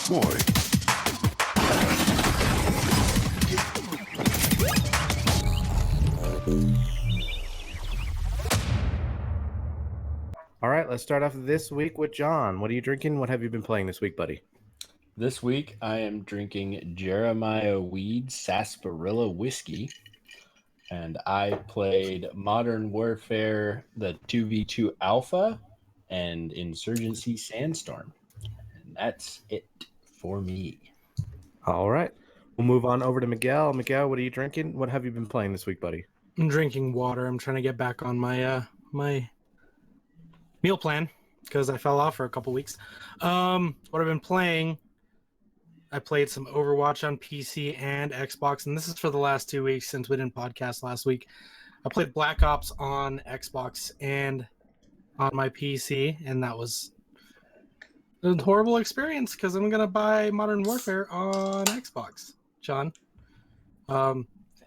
deployed. All right, let's start off this week with John. What are you drinking? What have you been playing this week, buddy? This week, I am drinking Jeremiah Weed Sarsaparilla Whiskey, and I played Modern Warfare, the 2v2 Alpha, and Insurgency Sandstorm. And that's it for me. All right, we'll move on over to Miguel. Miguel, what are you drinking? What have you been playing this week, buddy? I'm drinking water. I'm trying to get back on my my meal plan because I fell off for a couple weeks. What I've been playing, I played some Overwatch on PC and Xbox, and this is for the last 2 weeks since we didn't podcast last week. I played Black Ops on Xbox and on my PC, and that was a horrible experience because I'm gonna buy Modern Warfare on Xbox, John.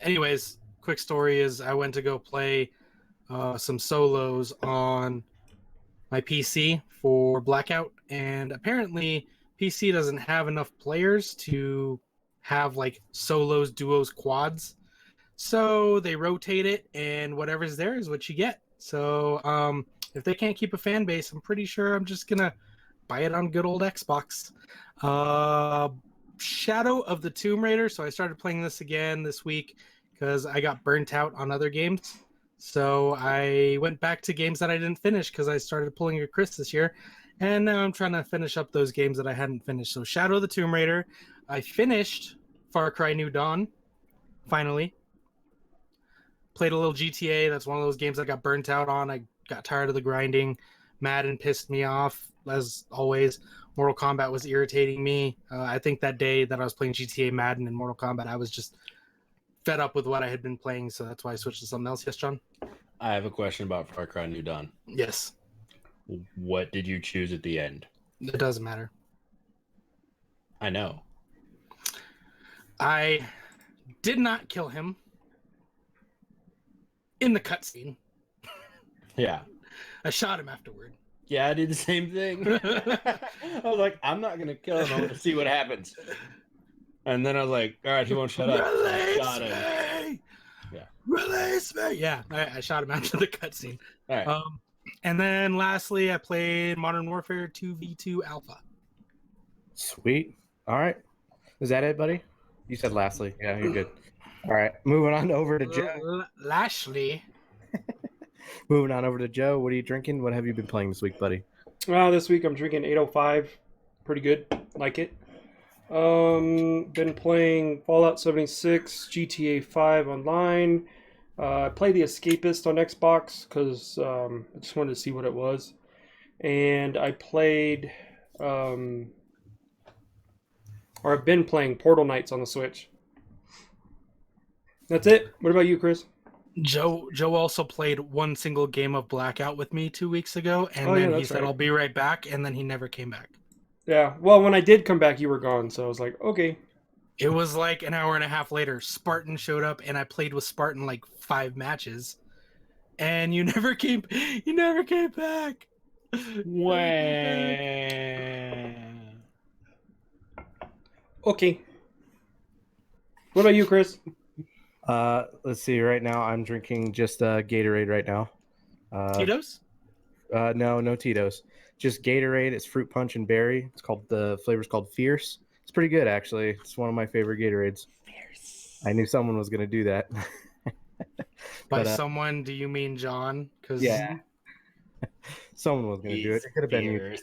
Anyways, quick story is I went to go play some solos on my PC for Blackout, and apparently PC doesn't have enough players to have like solos, duos, quads. So they rotate it, and whatever's there is what you get. So if they can't keep a fan base, I'm pretty sure I'm just gonna buy it on good old Xbox. Shadow of the Tomb Raider. So I started playing this again this week because I got burnt out on other games. So I went back to games that I didn't finish because I started pulling a Chris this year. And now I'm trying to finish up those games that I hadn't finished. So Shadow of the Tomb Raider. I finished Far Cry New Dawn. Finally. Played a little GTA. That's one of those games I got burnt out on. I got tired of the grinding. Madden pissed me off, as always. Mortal Kombat was irritating me. I think that day that I was playing GTA, Madden, and Mortal Kombat, I was just fed up with what I had been playing, so that's why I switched to something else. Yes, John? I have a question about Far Cry New Dawn. Yes. What did you choose at the end? It doesn't matter. I know. I did not kill him in the cutscene. Yeah. I shot him afterward. Yeah, I did the same thing. I was like, I'm not going to kill him. I want to see what happens. And then I was like, all right, he won't shut up. Release Shot him. me! Yeah. Release me! Yeah, I shot him after the cutscene. All right. And then lastly, I played Modern Warfare 2v2 Alpha. Sweet. All right. Is that it, buddy? You said lastly. Yeah, you're good. All right. Moving on over to Joe. Lashley. Moving on over to Joe. What are you drinking? What have you been playing this week, buddy? This week I'm drinking 805. Pretty good. Like it. Been playing Fallout 76, GTA 5 online. I played The Escapist on Xbox because I just wanted to see what it was. And I played, or I've been playing Portal Knights on the Switch. That's it. What about you, Chris? Joe also played one single game of Blackout with me 2 weeks ago, and Oh, yeah, then he that's said, right. I'll be right back, and then he never came back. Yeah. Well, when I did come back, you were gone, so I was like, okay. It was like an hour and a half later. Spartan showed up, and I played with Spartan like 5 matches, and you never came back. Okay. What about you, Chris? Let's see. Right now, I'm drinking just Gatorade right now. Tito's? No Tito's. Just Gatorade. It's fruit punch and berry. The flavor's called Fierce. It's pretty good, actually. It's one of my favorite Gatorades. Fierce. I knew someone was going to do that. By someone, do you mean John? Yeah. Someone was going to do it. It could have been you.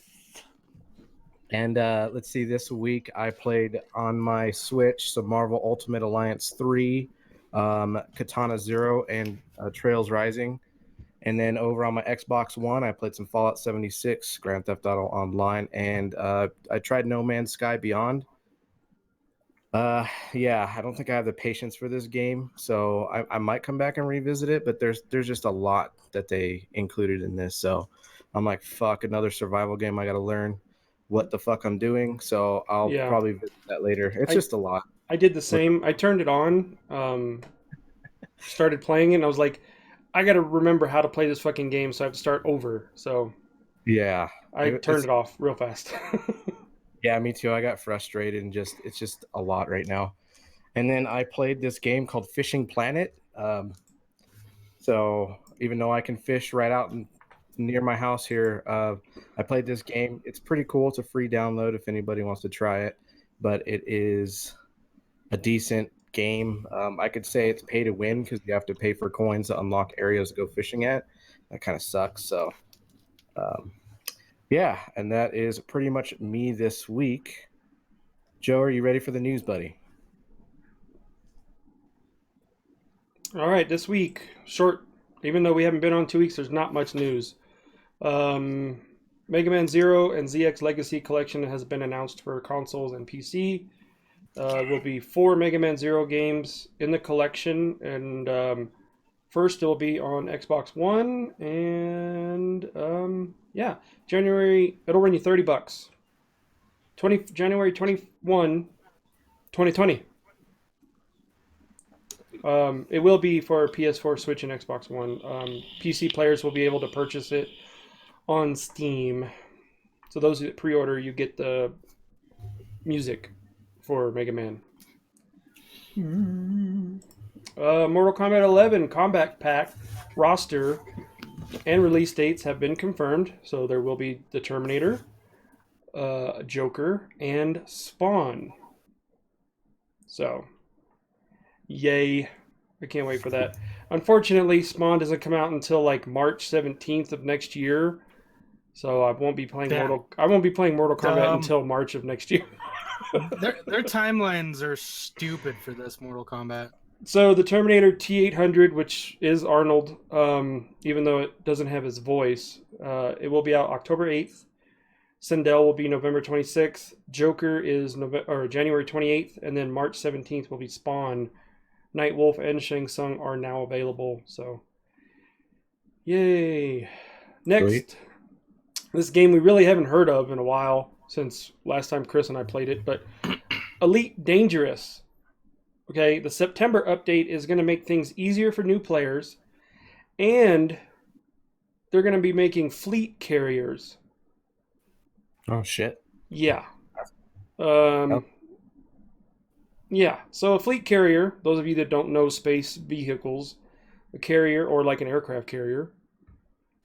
And let's see. This week, I played on my Switch some Marvel Ultimate Alliance 3, Katana Zero, and Trails Rising. And then over on my Xbox One, I played some Fallout 76, Grand Theft Auto Online, and I tried No Man's Sky Beyond. Yeah, I don't think I have the patience for this game, so I might come back and revisit it, but there's just a lot that they included in this, so I'm like, fuck, another survival game. I got to learn what the fuck I'm doing, so I'll probably visit that later. It's just a lot. I did the same. I turned it on, started playing it, and I was like, I got to remember how to play this fucking game, so I have to start over. So yeah, I turned it off real fast. Yeah, me too. I got frustrated and it's just a lot right now. And then I played this game called Fishing Planet. So even though I can fish right out near my house here, I played this game. It's pretty cool. It's a free download if anybody wants to try it, but it is a decent game. I could say it's pay to win because you have to pay for coins to unlock areas to go fishing at. That kind of sucks. So, yeah, and that is pretty much me this week. Joe, are you ready for the news, buddy? All right, this week, short. Even though we haven't been on 2 weeks, there's not much news. Mega Man Zero and ZX Legacy Collection has been announced for consoles and PC. Will be 4 Mega Man Zero games in the collection, and first it will be on Xbox One, and yeah, January. It'll run you $30. January 21, 2020. It will be for PS4, Switch, and Xbox One. PC players will be able to purchase it on Steam. So those that pre-order, you get the music for Mega Man. Mortal Kombat 11 Combat Pack roster and release dates have been confirmed. So there will be the Terminator, Joker, and Spawn. So, yay. I can't wait for that. Unfortunately, Spawn doesn't come out until like March 17th of next year. So I won't be playing Mortal Kombat until March of next year. Their timelines are stupid for this Mortal Kombat. So the Terminator T800, which is Arnold, even though it doesn't have his voice, it will be out October 8th. Sindel will be November 26th. Joker is January 28th, and then March 17th will be Spawn. Nightwolf and Shang Tsung are now available. So, yay! Next, Sweet. This game we really haven't heard of in a while since last time Chris and I played it, but Elite Dangerous. Okay, the September update is going to make things easier for new players, and they're going to be making fleet carriers. Oh shit! Yeah. Yeah, so a fleet carrier, those of you that don't know space vehicles, a carrier or like an aircraft carrier,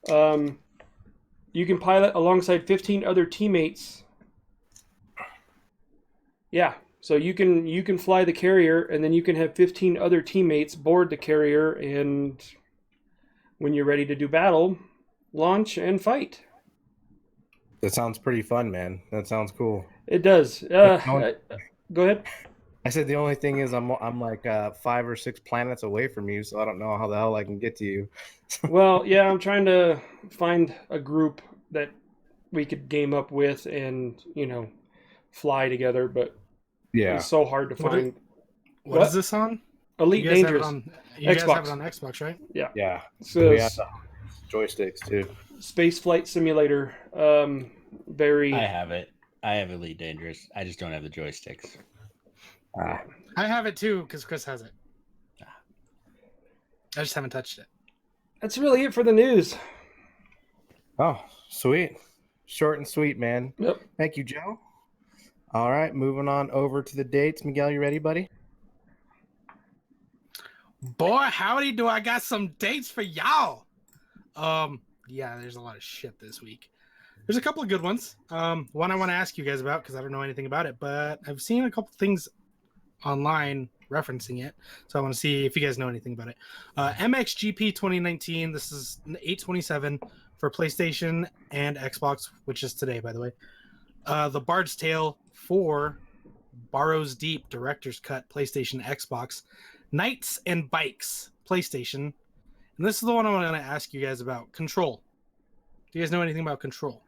you can pilot alongside 15 other teammates. Yeah, so you can fly the carrier, and then you can have 15 other teammates board the carrier, and when you're ready to do battle, launch and fight. That sounds pretty fun, man. That sounds cool. It does. Go ahead. I said the only thing is I'm like 5 or 6 planets away from you, so I don't know how the hell I can get to you. Well, yeah, I'm trying to find a group that we could game up with and, fly together, but yeah, it's so hard to find. What is this on? Elite Dangerous. You guys have it on Xbox, right? Yeah. Yeah. So we have the joysticks too. Space Flight Simulator. I have it. I have Elite Dangerous. I just don't have the joysticks. I have it too because Chris has it. I just haven't touched it. That's really it for the news. Oh, sweet. Short and sweet, man. Yep. Thank you, Joe. All right, moving on over to the dates. Miguel, you ready, buddy? Boy, howdy, do I got some dates for y'all. Yeah, there's a lot of shit this week. There's a couple of good ones. One I want to ask you guys about because I don't know anything about it, but I've seen a couple things online referencing it, so I want to see if you guys know anything about it. MXGP 2019. This is 8/27 for PlayStation and Xbox, which is today, by the way. The Bard's Tale 4, Barrows Deep Director's Cut, PlayStation, Xbox. Knights and Bikes, PlayStation. And this is the one I'm going to ask you guys about. Control. Do you guys know anything about Control?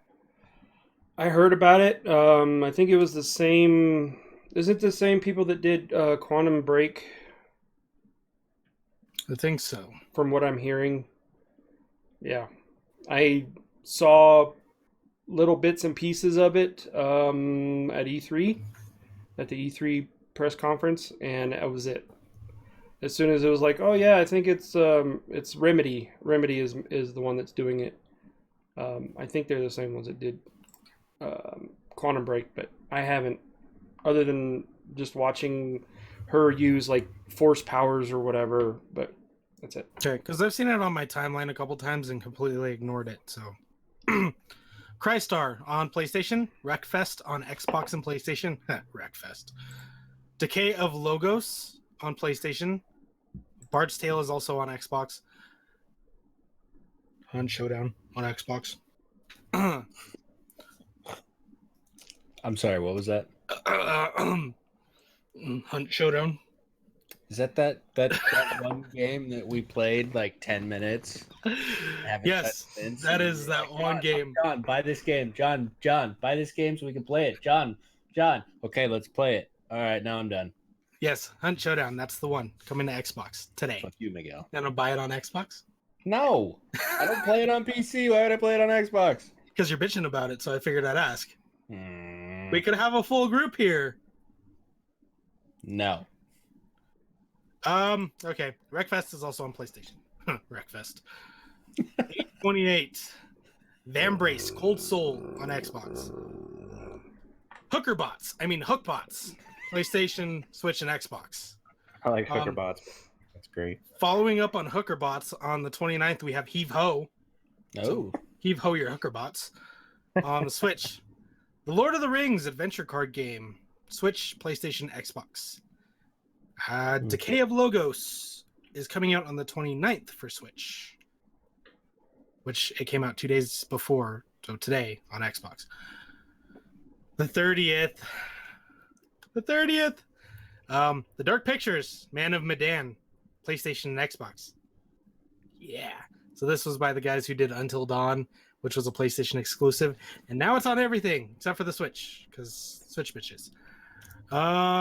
I heard about it. I think it was the same. Is it the same people that did Quantum Break? I think so. From what I'm hearing. Yeah. I saw little bits and pieces of it at E3, at the E3 press conference, and that was it. As soon as it was like, oh yeah, I think it's Remedy. Remedy is the one that's doing it. I think they're the same ones that did Quantum Break, but I haven't, other than just watching her use like force powers or whatever. But that's it. Okay, because I've seen it on my timeline a couple times and completely ignored it. So, Crystar on PlayStation, Wreckfest on Xbox and PlayStation. Wreckfest. Decay of Logos on PlayStation. Bard's Tale is also on Xbox. Hunt Showdown on Xbox. I'm sorry, what was that? Hunt Showdown. Is that one game that we played like 10 minutes? Yes, that is that one game. John, buy this game. John, buy this game so we can play it. John. Okay, let's play it. All right, now I'm done. Yes, Hunt Showdown. That's the one coming to Xbox today. Fuck you, Miguel. Gonna buy it on Xbox? No, I don't play it on PC. Why would I play it on Xbox? Because you're bitching about it, so I figured I'd ask. We could have a full group here. No. Okay. Wreckfest is also on PlayStation. Wreckfest. 8/28. Vambrace Cold Soul on Xbox. Hookbots. PlayStation, Switch, and Xbox. I like Hookerbots. That's great. Following up on Hookerbots on the 29th, we have Heave Ho. Oh. Heave Ho your Hookerbots on the Switch. The Lord of the Rings adventure card game. Switch, PlayStation, Xbox. Decay of Logos is coming out on the 29th for Switch, which it came out 2 days before, so today on Xbox. The 30th. The Dark Pictures, Man of Medan, PlayStation and Xbox. Yeah. So this was by the guys who did Until Dawn, which was a PlayStation exclusive, and now it's on everything except for the Switch, because Switch bitches.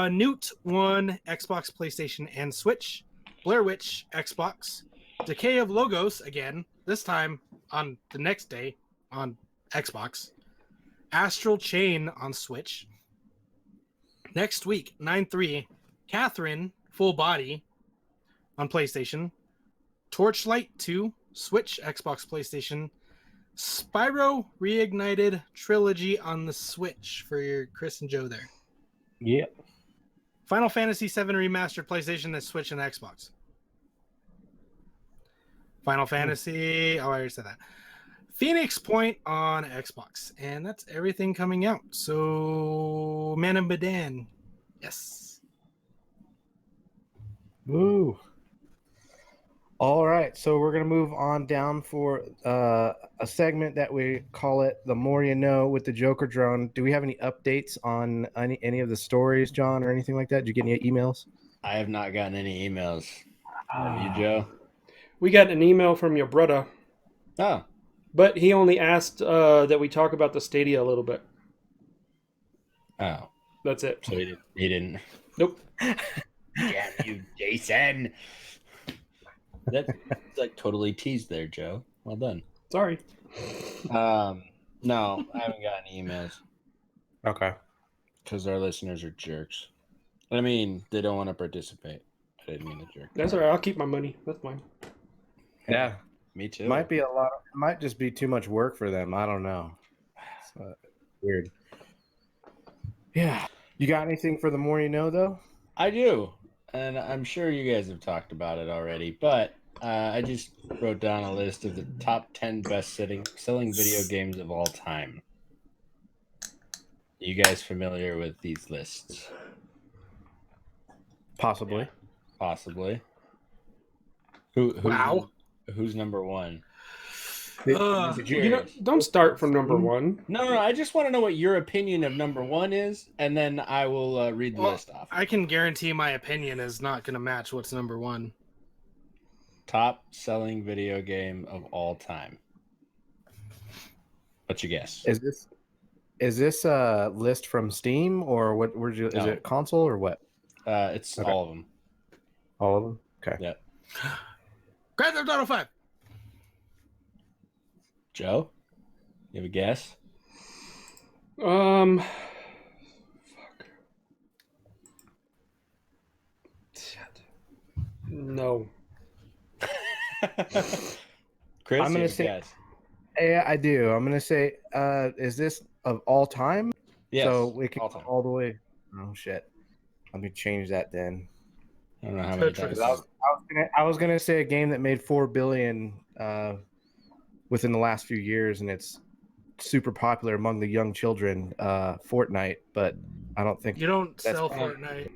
Newt 1, Xbox, PlayStation, and Switch. Blair Witch, Xbox. Decay of Logos, again, this time on the next day on Xbox. Astral Chain on Switch. Next week, 9/3, Catherine, Full Body on PlayStation. Torchlight 2, Switch, Xbox, PlayStation. Spyro Reignited Trilogy on the Switch for your Chris and Joe there. Yep. Final Fantasy VII Remastered, PlayStation, and Switch, and Xbox. Final Fantasy... Oh, I already said that. Phoenix Point on Xbox. And that's everything coming out. So, Man of Medan. Yes. Woo. All right, so we're gonna move on down for a segment that we call it "The More You Know" with the Joker Drone. Do we have any updates on any of the stories, John, or anything like that? Did you get any emails? I have not gotten any emails. Have you, Joe? We got an email from your brother, Oh, but he only asked that we talk about the Stadia a little bit. oh. That's it. So he didn't. Nope. Damn you, Jason. That's like totally teased there, Joe. Well done. Sorry. No, I haven't gotten emails Okay. because our listeners are jerks. I mean, they don't want to participate. I didn't mean to jerk. That's all right. I'll keep my money. That's fine. Yeah. Me too. Might be a lot. It might just be too much work for them. I don't know. It's weird. Yeah. You got anything for the more you know, though? I do, and I'm sure you guys have talked about it already, but I just wrote down a list of the top 10 best-selling video games of all time. You guys familiar with these lists? Possibly. Possibly. Wow. Who's number one? Don't start from number one. No. I just want to know what your opinion of number one is, and then I will read the list off. I can guarantee my opinion is not going to match what's number one. Top selling video game of all time. What's your guess? Is this a list from Steam or what? Is it console or what? It's all of them. All of them. Okay. Yep. Grand Theft Auto 5. Joe, you have a guess? Fuck. No. Chris, I'm gonna say. Yeah, I do. I'm gonna say. Is this of all time? Yes, So we can all go time. all the way. Oh shit! Let me change that then. I don't know how many Tetris. times. I was gonna say a game that made 4 billion within the last few years, and it's super popular among the young children. Fortnite, but I don't think You don't that's sell Fortnite.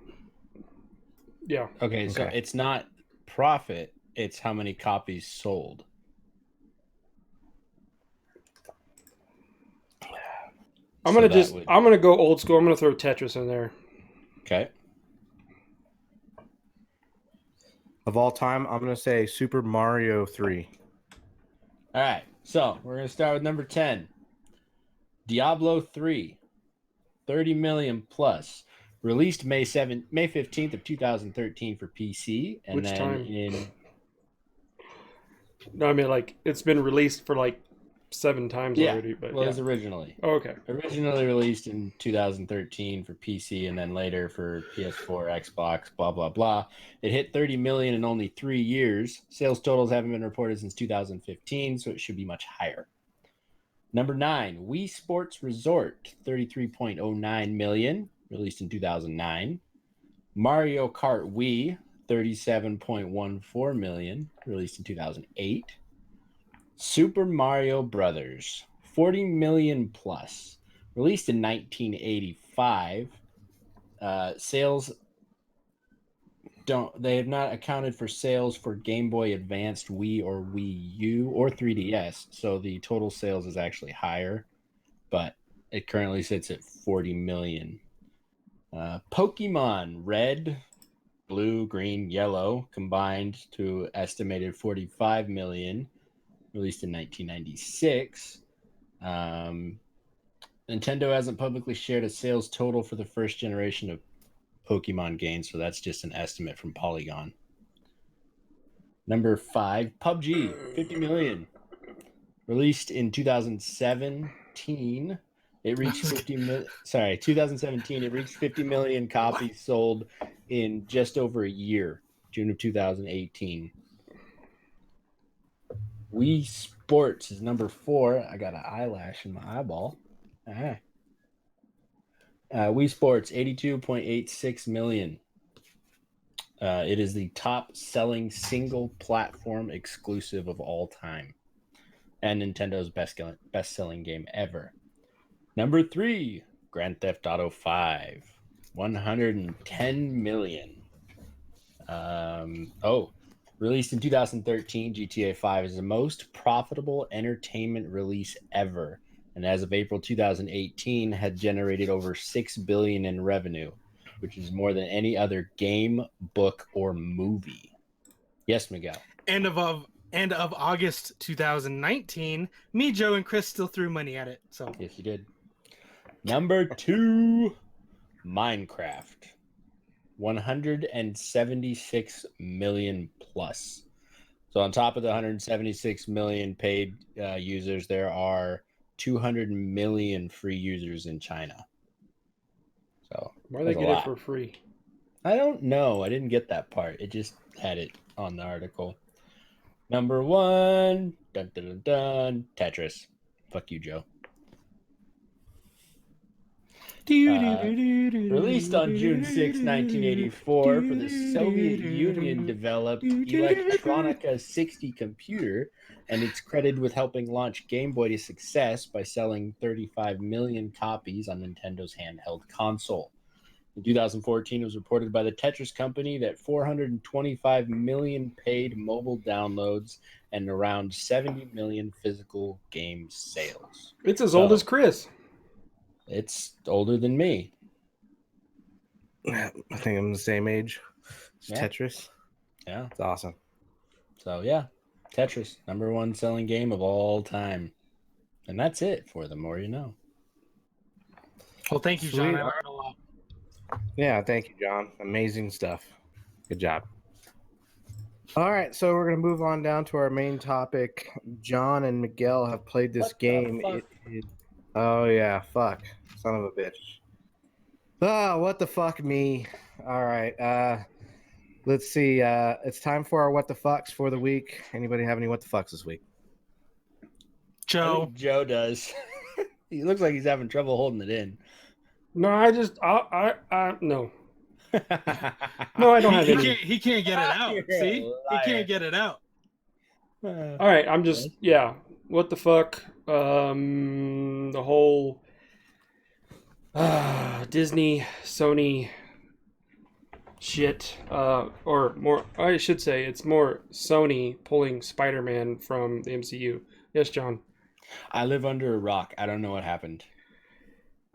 Yeah. Okay, so Okay. it's not profit, it's how many copies sold. I'm So gonna that would- I'm gonna go old school. I'm gonna throw Tetris in there. Okay. of all time. I'm gonna say Super Mario 3. All right. So we're gonna start with number 10. Diablo 3. 30 million plus. Released May 15th of 2013 for PC. And Which then time? in No, I mean like it's been released for like 7 times already. But well, it yeah. was originally. Oh, okay. Originally released in 2013 for PC and then later for PS4, Xbox, blah, blah, blah. It hit 30 million in only 3 years. Sales totals haven't been reported since 2015, so it should be much higher. Number 9, Wii Sports Resort, 33.09 million, released in 2009. Mario Kart Wii, 37.14 million, released in 2008. Super Mario Brothers, 40 million plus, released in 1985. Sales they have not accounted for sales for Game Boy Advanced, Wii or Wii U or 3DS, so the total sales is actually higher, but it currently sits at 40 million. Pokemon Red, Blue, Green, Yellow combined to estimated 45 million, released in 1996. Nintendo hasn't publicly shared a sales total for the first generation of Pokemon games, so that's just an estimate from Polygon. Number 5, PUBG, 50 million. Released in 2017. It reached 2017. It reached 50 million copies sold in just over a year, June of 2018. Wii Sports is number 4. I got an eyelash in my eyeball. Wii Sports, 82.86 million. It is the top-selling single-platform exclusive of all time, and Nintendo's best-selling game ever. Number 3, Grand Theft Auto 5, 110 million. Released in 2013, GTA 5 is the most profitable entertainment release ever, and as of April 2018, had generated over $6 billion in revenue, which is more than any other game, book, or movie. Yes, Miguel. And of August 2019, me, Joe, and Chris still threw money at it. So Yes, you did. Number 2, Minecraft. 176 million plus. So on top of the 176 million paid users, there are 200 million free users in China. So Why they get it for free? I don't know. I didn't get that part. It just had it on the article. Number 1, dun, dun, dun, dun, Tetris. Fuck you, Joe. Released on June 6, 1984 for the Soviet Union developed Electronica 60 computer, and it's credited with helping launch Game Boy to success by selling 35 million copies on Nintendo's handheld console. In 2014, it was reported by the Tetris company that 425 million paid mobile downloads and around 70 million physical game sales. It's as old as Chris. It's older than me. I think I'm the same age. It's Yeah. Tetris. Yeah. It's awesome. So, yeah. Tetris, number 1 selling game of all time. And that's it for The More You Know. well, thank you, John. Sweet. I learned a lot. Yeah, thank you, John. Amazing stuff. Good job. All right, so we're going to move on down to our main topic. John and Miguel have played this game. Oh, yeah, fuck. Son of a bitch. What the fuck me. All right, let's see. It's time for our what the fucks for the week. Anybody have any what the fucks this week? I Joe, think Joe does. He looks like he's having trouble holding it in. No, no. No, I don't have any. He can't get it out. See, he can't get it out. All right, I'm just What the fuck? The whole Disney, Sony shit, or more. I should say it's more Sony pulling Spider-Man from the MCU. Yes, John. I live under a rock. I don't know what happened.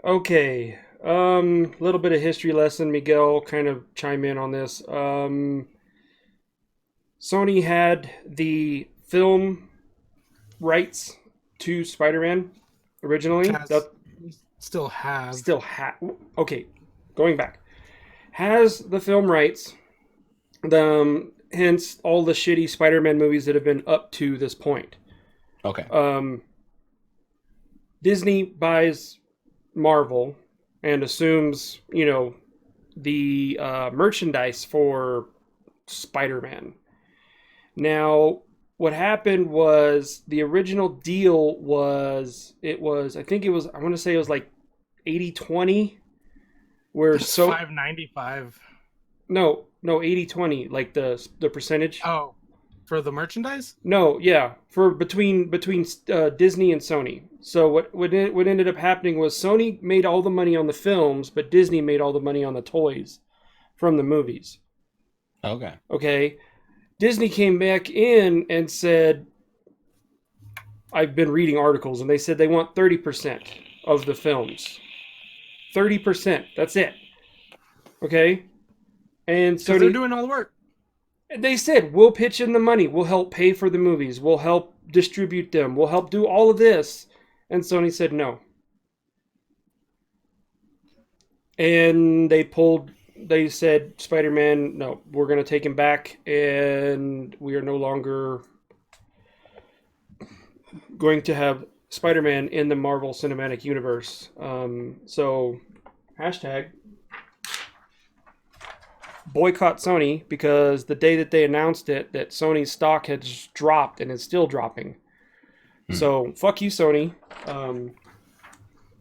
Okay. Little bit of history lesson. Miguel kind of chime in on this. Sony had the film rights to Spider-Man originally. Still have. Okay, going back. Has the film rights. Hence all the shitty Spider-Man movies that have been up to this point. Okay. Disney buys Marvel and assumes, the merchandise for Spider-Man. Now, what happened was the original deal was I want to say it was like 80-20, where it's $5.95. No, 80-20, like the percentage. Oh, for the merchandise? No, yeah, for between Disney and Sony. So what ended up happening was Sony made all the money on the films, but Disney made all the money on the toys from the movies. Okay. Okay. Disney came back in and said, I've been reading articles, and they said they want 30% of the films. 30%. That's it. Okay? And so they're doing all the work. They said, we'll pitch in the money. We'll help pay for the movies. We'll help distribute them. We'll help do all of this. And Sony said no. And they said, Spider-Man, no, we're going to take him back, and we are no longer going to have Spider-Man in the Marvel Cinematic Universe. So, hashtag boycott Sony, because the day that they announced it, that Sony's stock had just dropped and is still dropping. So, fuck you, Sony.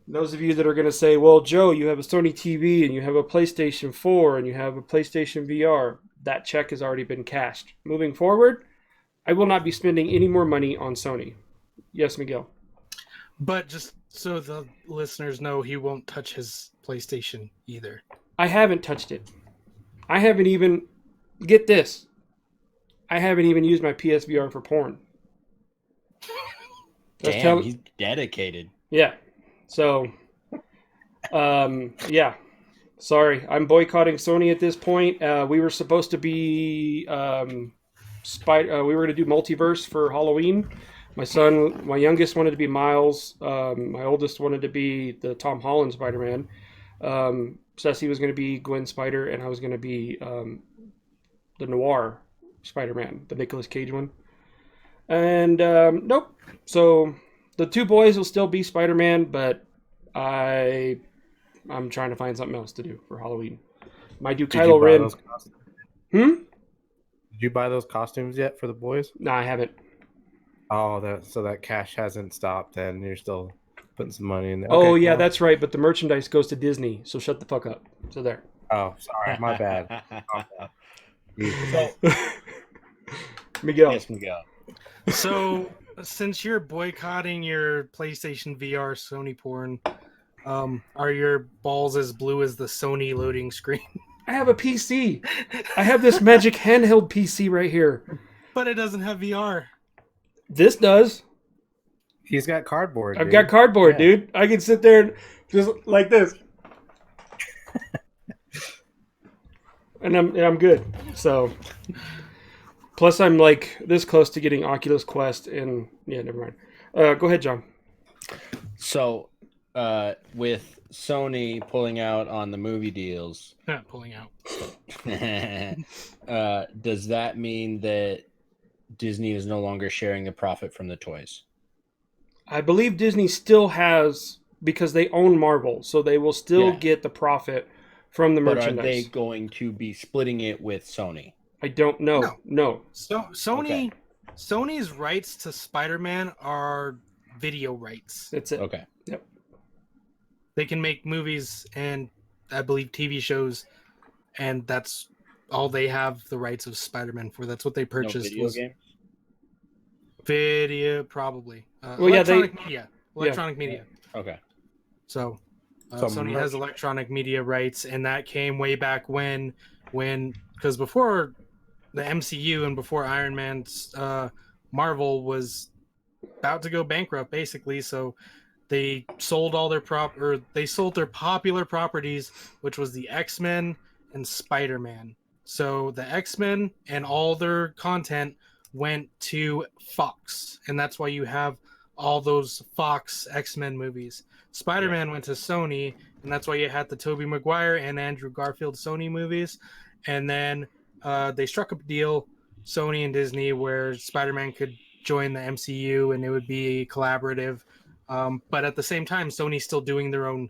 Those of you that are going to say, well, Joe, you have a Sony TV and you have a PlayStation 4 and you have a PlayStation VR, that check has already been cashed. Moving forward, I will not be spending any more money on Sony. Yes, Miguel. But just so the listeners know, he won't touch his PlayStation either. I haven't touched it. I haven't even, get this, I haven't even used my PSVR for porn. Damn, he's dedicated. Yeah. So, yeah. Sorry, I'm boycotting Sony at this point. We were supposed to be, we were going to do Multiverse for Halloween. My youngest wanted to be Miles. My oldest wanted to be the Tom Holland Spider-Man. Ceci was going to be Gwen Spider, and I was going to be the Noir Spider-Man, the Nicolas Cage one. And nope. So the two boys will still be Spider-Man, but I'm trying to find something else to do for Halloween. Might do Kylo Ren. Did you buy those costumes yet for the boys? No, I haven't. Oh, that cash hasn't stopped, and you're still putting some money in there. Okay, yeah, cool. That's right. But the merchandise goes to Disney, so shut the fuck up. So there. Oh, sorry, my bad. Miguel. Yes, Miguel. So, since you're boycotting your PlayStation VR Sony porn, are your balls as blue as the Sony loading screen? I have a PC. I have this magic handheld PC right here. But it doesn't have VR. This does. He's got cardboard. I've got cardboard, dude. I can sit there and just like this. and I'm good. So, plus I'm like this close to getting Oculus Quest, and yeah, never mind. Go ahead, John. So, with Sony pulling out on the movie deals, not pulling out. Does that mean that Disney is no longer sharing the profit from the toys? I believe Disney still has, because they own Marvel, so they will still get the profit from the merchandise. But are they going to be splitting it with Sony? I don't know. No. So Sony's rights to Spider-Man are video rights. That's it. Okay. Yep. They can make movies and I believe TV shows, and that's all they have the rights of Spider-Man for. That's what they No purchased. video games. Video, probably. Well, yeah, Electronic media. Okay. So Some Sony merch. has electronic media rights, and that came way back when because before the MCU and before Iron Man's Marvel was about to go bankrupt, basically. So they sold all their they sold their popular properties, which was the X-Men and Spider-Man. So the X-Men and all their content went to Fox, and that's why you have all those Fox X-Men movies. Spider-Man went to Sony, and that's why you had the Tobey Maguire and Andrew Garfield Sony movies. And then they struck a deal, Sony and Disney, where Spider-Man could join the MCU and it would be collaborative. But at the same time, Sony's still doing their own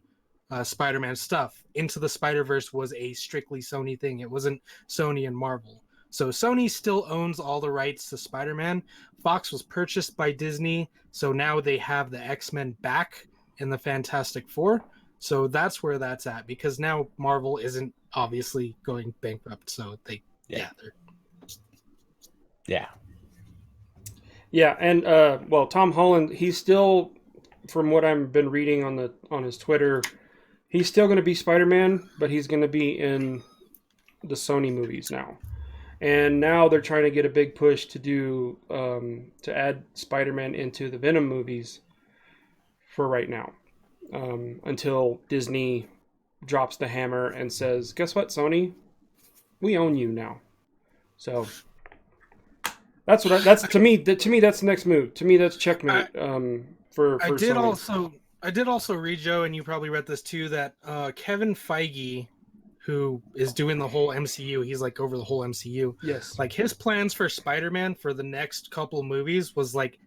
Spider-Man stuff. Into the Spider-Verse was a strictly Sony thing. It wasn't Sony and Marvel. So Sony still owns all the rights to Spider-Man. Fox was purchased by Disney, so now they have the X-Men back in the Fantastic Four. So that's where that's at, because now Marvel isn't obviously going bankrupt. So they're Yeah, and well, Tom Holland, he's still, from what I've been reading on his Twitter, he's still going to be Spider-Man, but he's going to be in the Sony movies now. And now they're trying to get a big push to do to add Spider-Man into the Venom movies for right now, until Disney drops the hammer and says, "Guess what, Sony? We own you now." So that's what that's to me. To me, that's the next move. To me, that's checkmate. For I did Sony. also read, Joe, and you probably read this too, that Kevin Feige, who is doing the whole MCU, he's like over the whole MCU. Yes. Like his plans for Spider-Man for the next couple of movies was like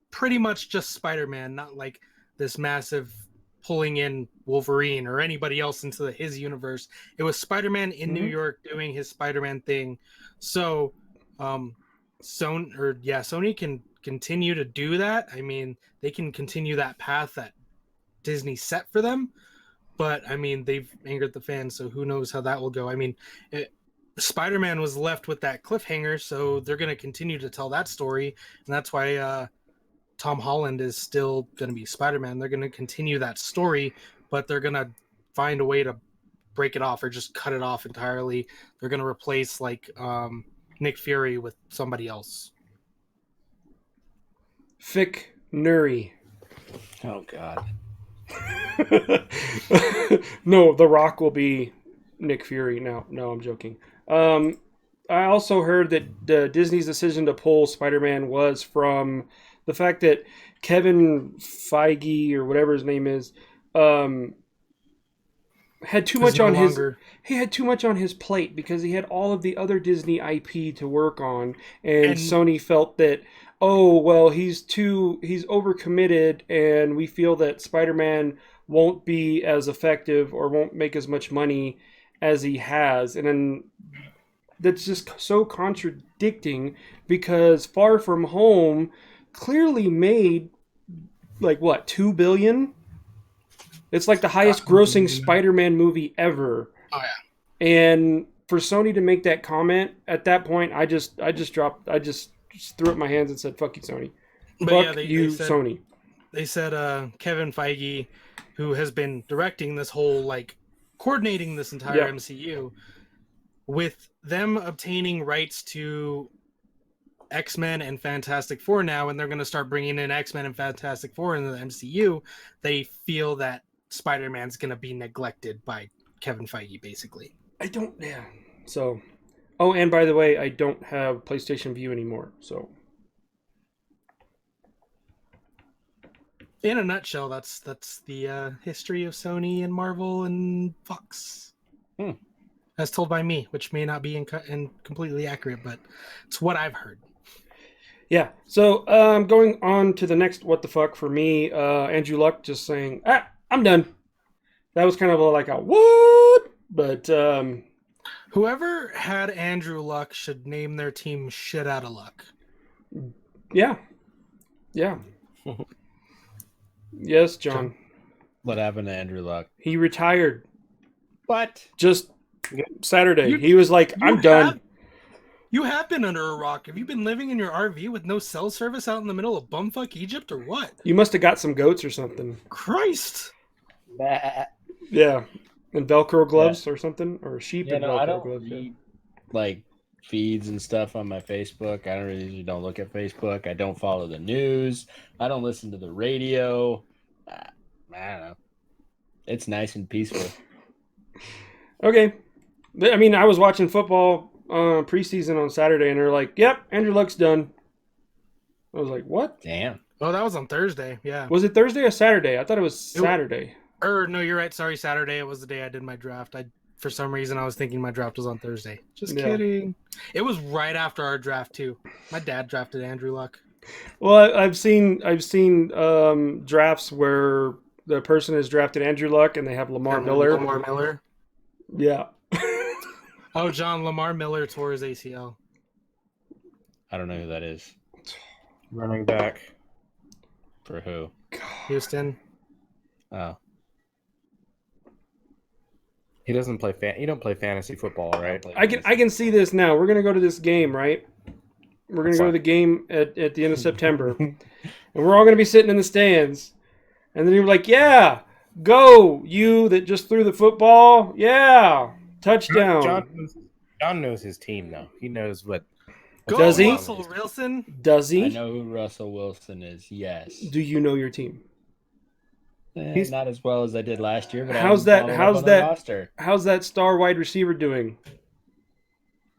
pretty much just Spider-Man, not like this massive pulling in Wolverine or anybody else into his universe. It was Spider-Man in New York doing his Spider-Man thing. So Sony can continue to do that. I mean, they can continue that path that Disney set for them. But, I mean, they've angered the fans, so who knows how that will go. I mean, Spider-Man was left with that cliffhanger, so they're going to continue to tell that story. And that's why Tom Holland is still going to be Spider-Man. They're going to continue that story, but they're going to find a way to break it off or just cut it off entirely. They're going to replace, like, Nick Fury with somebody else. Fick Nuri. Oh, God. No, The Rock will be Nick Fury. No, I'm joking. I also heard that Disney's decision to pull Spider-Man was from the fact that Kevin Feige, or whatever his name is, had too much on his plate, because he had all of the other Disney IP to work on, and Sony felt that, oh, well, he's overcommitted, and we feel that Spider-Man won't be as effective or won't make as much money as he has. And then that's just so contradicting, because Far From Home clearly made like what, $2 billion? It's like the highest grossing Spider-Man movie ever. Oh yeah. And for Sony to make that comment at that point, I just threw up my hands and said, "Fuck you, Sony." But Fuck you, Sony. They said Kevin Feige, who has been directing this whole, like, coordinating this entire MCU, with them obtaining rights to X-Men and Fantastic Four now, and they're going to start bringing in X-Men and Fantastic Four into the MCU, they feel that Spider-Man's going to be neglected by Kevin Feige, basically. So, oh, and by the way, I don't have PlayStation View anymore, so. In a nutshell, that's the history of Sony and Marvel and Fox. As told by me, which may not be completely accurate, but it's what I've heard. Yeah, so going on to the next what the fuck for me, Andrew Luck just saying, I'm done. That was kind of like a what? But whoever had Andrew Luck should name their team Shit Outta Luck. Yeah. Yes, John. What happened to Andrew Luck? He retired. What? Just Saturday. You- He was like, I'm done. You have been under a rock. Have you been living in your RV with no cell service out in the middle of bumfuck Egypt or what? You must have got some goats or something. Christ. Yeah. And Velcro gloves or something? Or sheep Yeah, and no, Velcro I don't gloves. read like feeds and stuff on my Facebook. I usually don't look at Facebook. I don't follow the news. I don't listen to the radio. I don't know. It's nice and peaceful. Okay. I mean, I was watching football preseason on Saturday, and they're like, yep, Andrew Luck's done. I was like, what? Damn. Oh, that was on Thursday. Yeah. Was it Thursday or Saturday? I thought it was Saturday. No, you're right. Sorry, Saturday. It was the day I did my draft. For some reason, I was thinking my draft was on Thursday. Just kidding. It was right after our draft too. My dad drafted Andrew Luck. Well, I've seen drafts where the person has drafted Andrew Luck and they have Lamar Miller. Lamar Miller. Yeah. Oh, John, Lamar Miller tore his ACL. I don't know who that is. Running back. For who? Houston. Oh. He doesn't play you don't play fantasy football, right? I can see this now. We're gonna go to this game, right? We're gonna go to the game at the end of September, and we're all gonna be sitting in the stands. And then you're like, "Yeah, go you that just threw the football! Yeah, touchdown!" John knows his team though. He knows what. Does he? Russell Wilson. Does he? I know who Russell Wilson is. Yes. Do you know your team? He's not as well as I did last year, but how's that star wide receiver doing?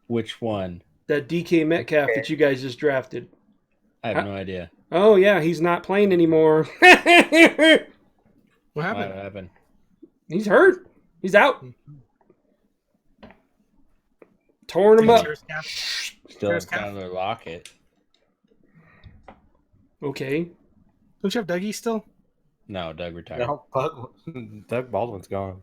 Which one? That DK Metcalf that you guys just drafted. I have no idea. Oh yeah, he's not playing anymore. What What happened? happened? He's hurt. He's out. Torn him up. Still have Tyler Lockett. Okay. Don't you have Dougie still? No, Doug retired. No, Doug Baldwin's gone.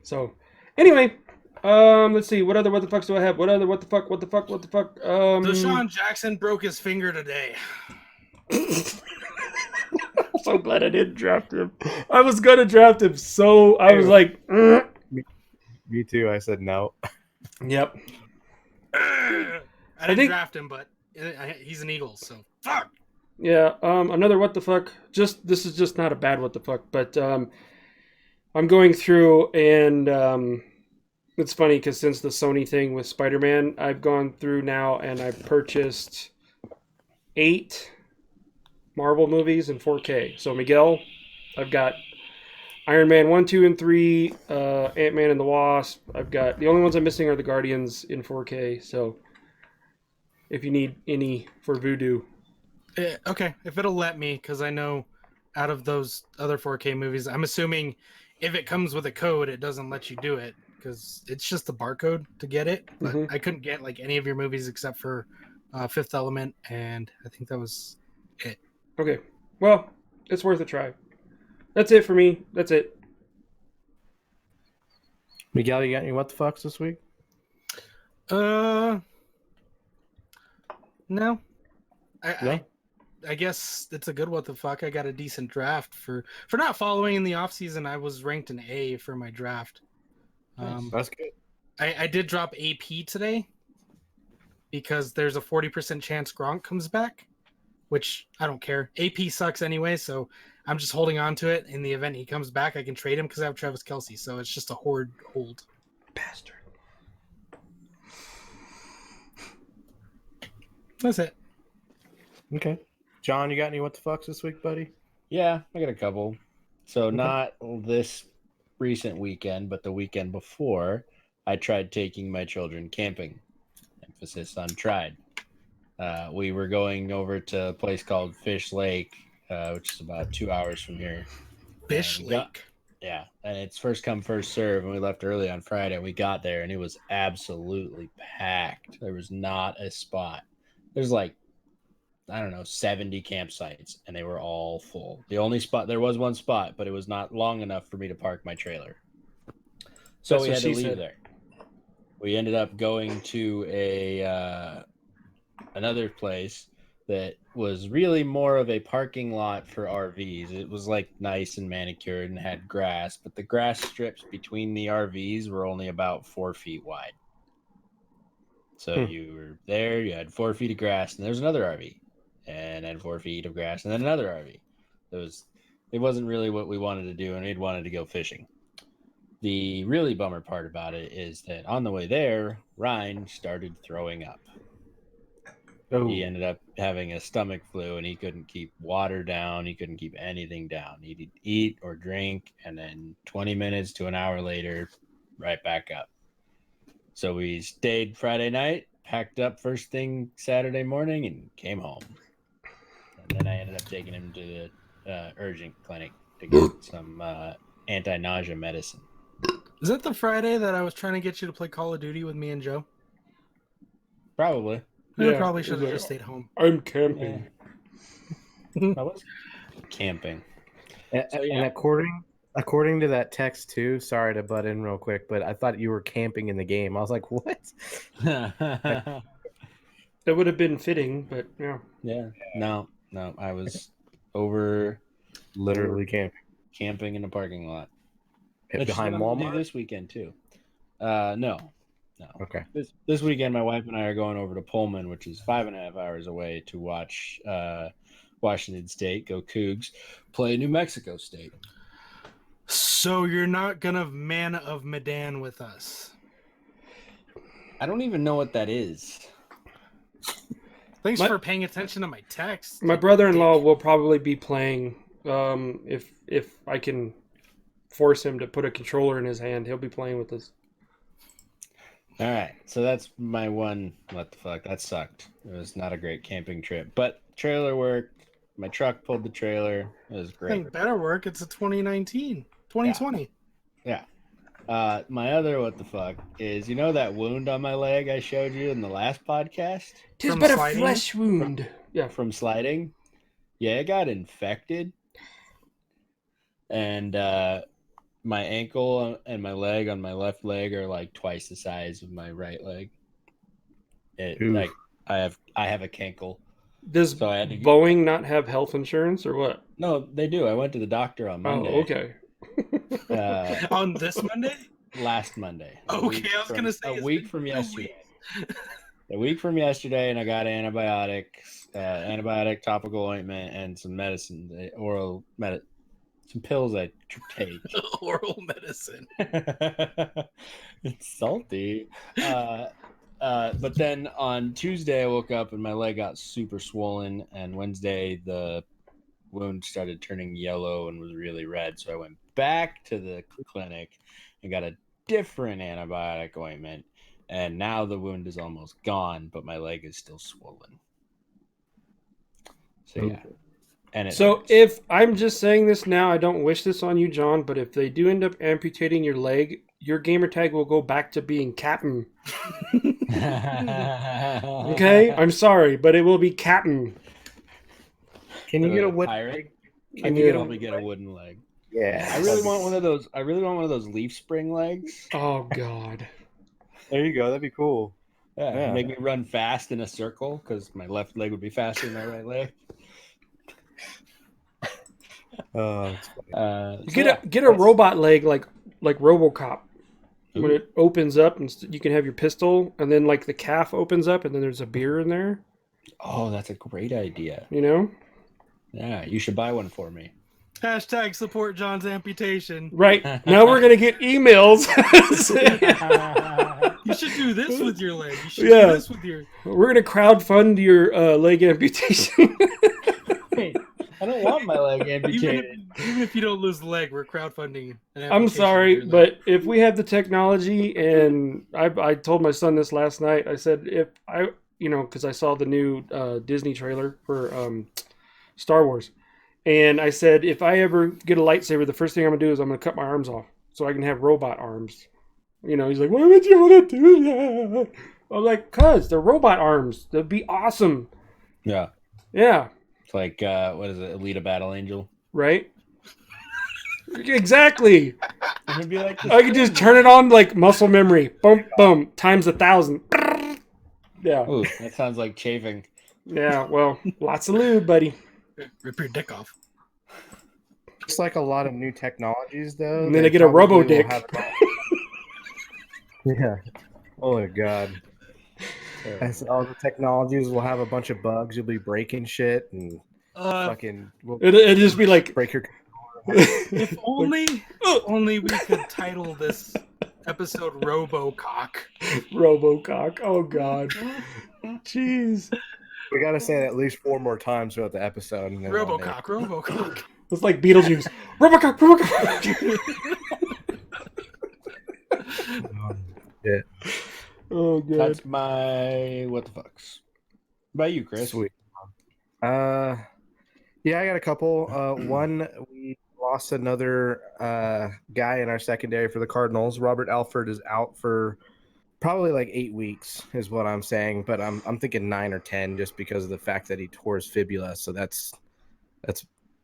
So, anyway, let's see. What the fucks do I have? What the fuck? Deshaun Jackson broke his finger today. So glad I didn't draft him. I was gonna draft him, so I was like, Me too. I said no. Yep. I didn't draft him, but he's an Eagle, so fuck. Yeah. Another what the fuck. This is just not a bad what the fuck, but I'm going through and it's funny because since the Sony thing with Spider-Man, I've gone through now and I've purchased 8 Marvel movies in 4K. So Miguel, I've got Iron Man 1, 2, and 3, Ant-Man and the Wasp. I've got the only ones I'm missing are the Guardians in 4K. So if you need any for Voodoo. Okay, if it'll let me, because I know out of those other 4K movies, I'm assuming if it comes with a code, it doesn't let you do it because it's just the barcode to get it. But I couldn't get like any of your movies except for Fifth Element, and I think that was it. Okay, well, it's worth a try. That's it for me. That's it. Miguel, you got any what the fucks this week? No. No? I guess it's a good what the fuck. I got a decent draft for not following in the off season. I was ranked an A for my draft. That's good. I did drop AP today because there's a 40% chance Gronk comes back, which I don't care. AP sucks anyway, so I'm just holding on to it. In the event he comes back, I can trade him because I have Travis Kelce, so it's just a hold. Bastard. That's it. Okay. John, you got any what the fucks this week, buddy? Yeah, I got a couple. So not this recent weekend, but the weekend before, I tried taking my children camping. Emphasis on tried. We were going over to a place called Fish Lake, which is about 2 hours from here. Fish Lake. Yeah, and it's first come, first serve, and we left early on Friday. We got there, and it was absolutely packed. There was not a spot. There's like, I don't know, 70 campsites, and they were all full. There was one spot, but it was not long enough for me to park my trailer. So we had to leave there. We ended up going to another place that was really more of a parking lot for RVs. It was like nice and manicured and had grass, but the grass strips between the RVs were only about 4 feet wide. So you were there, you had 4 feet of grass, and there's another RV, and then 4 feet of grass, and then another RV. It wasn't really what we wanted to do, and we'd wanted to go fishing. The really bummer part about it is that on the way there, Ryan started throwing up. Oh. He ended up having a stomach flu, and he couldn't keep water down. He couldn't keep anything down. He'd eat or drink, and then 20 minutes to an hour later, right back up. So we stayed Friday night, packed up first thing Saturday morning, and came home. And then I ended up taking him to the urgent clinic to get some anti-nausea medicine. Is that the Friday that I was trying to get you to play Call of Duty with me and Joe? Probably. I probably should have just stayed home. I'm camping. Yeah. I was camping. And according to that text too, sorry to butt in real quick, but I thought you were camping in the game. I was like, what? That would have been fitting, but yeah. Yeah. No, I was literally camping in a parking lot. Behind Walmart this weekend too. No. Okay. This weekend, my wife and I are going over to Pullman, which is 5.5 hours away, to watch Washington State, go Cougs, play New Mexico State. So you're not gonna Man of Medan with us? I don't even know what that is. Thanks for paying attention to my text. My brother-in-law will probably be playing. If I can force him to put a controller in his hand, he'll be playing with us. All right, so that's my one. What the fuck? That sucked. It was not a great camping trip, but trailer worked. My truck pulled the trailer. It was great. I think better work. It's a 2020. Yeah. My other what the fuck is, you know that wound on my leg I showed you in the last podcast? Tis but a flesh wound. From sliding. Yeah, it got infected. And my ankle and my leg on my left leg are like twice the size of my right leg. I have a cankle. Does Boeing not have health insurance or what? No, they do. I went to the doctor on Monday. Oh, okay. On this Monday? Last Monday. Okay, I was gonna say a week from yesterday. A week from yesterday, and I got antibiotics, antibiotic topical ointment, and some medicine, some pills I take. Oral medicine. It's salty. But then on Tuesday, I woke up and my leg got super swollen, and Wednesday the wound started turning yellow and was really red. So I went back to the clinic and got a different antibiotic ointment, and now the wound is almost gone, but my leg is still swollen. So yeah. And if I'm just saying this now, I don't wish this on you, John, but if they do end up amputating your leg, your gamer tag will go back to being Captain. Okay? I'm sorry, but it will be Captain. Can you get a wooden leg? Can you probably get a wooden leg? Yeah. I really want one of those leaf spring legs. Oh God. There you go. That'd be cool. Yeah. Make me run fast in a circle because my left leg would be faster than my right leg. Get a robot leg like RoboCop. Ooh. When it opens up and you can have your pistol, and then like the calf opens up and then there's a beer in there. Oh, that's a great idea. You know? Yeah, you should buy one for me. # support John's amputation. Right. Now we're going to get emails. You should do this with your leg. You should do this with your... We're going to crowdfund your leg amputation. Wait, I don't want my leg amputated. Even if you don't lose the leg, we're crowdfunding an amputation. I'm sorry, but if we have the technology, and I told my son this last night, I said, because I saw the new Disney trailer for Star Wars. And I said, if I ever get a lightsaber, the first thing I'm going to do is I'm going to cut my arms off so I can have robot arms. You know, he's like, why would you want to do that? I'm like, cuz they're robot arms. That'd be awesome. Yeah. Yeah. It's like, what is it? Alita Battle Angel. Right? Exactly. It'd be like I could just turn it on like muscle memory. Boom, boom, times 1,000. Yeah. Ooh, that sounds like chafing. Yeah, well, lots of lube, buddy. Rip your dick off. Just like a lot of new technologies, though. And then they I get a Robo probably will dick. have yeah. Oh my god. As all the technologies will have a bunch of bugs. You'll be breaking shit and fucking. It'd just be like break your. If only we could title this episode "Robo-cock." Robocock. Oh god. Jeez. We gotta say it at least 4 more times throughout the episode. And then I'll Robo-cock, Robo-cock. It's like Beetlejuice. Robocock, Robocock. Yeah. Oh god. That's my what the fucks. What about you, Chris? Sweet. Yeah, I got a couple. One, we lost another guy in our secondary for the Cardinals. Robert Alford is out for probably like 8 weeks, is what I'm saying. But I'm thinking 9 or 10, just because of the fact that he tore his fibula. So that's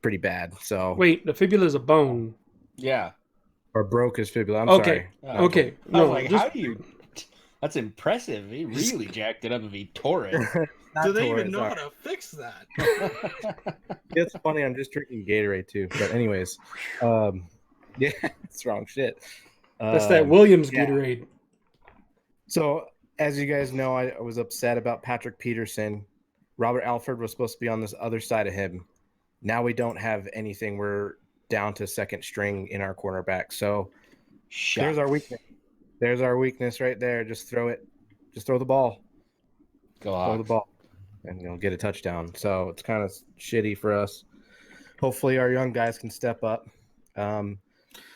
pretty bad. So Wait, the fibula is a bone. Yeah. or broke his fibula. I'm Okay. sorry. Okay. I was No, like, just- how do you? That's impressive. He really jacked it up if he tore it. Do they tore even it, know how sorry. to fix that? It's funny. I'm just drinking Gatorade too. But anyways, yeah, it's wrong shit. That's that Williams yeah. Gatorade. So, as you guys know, I was upset about Patrick Peterson. Robert Alford was supposed to be on this other side of him. Now we don't have anything. We're down to second string in our cornerback. So there's our weakness. There's our weakness right there. Just throw it. Just throw the ball. Go Throw the Hawks. ball, and you'll get a touchdown. So it's kind of shitty for us. Hopefully, our young guys can step up. And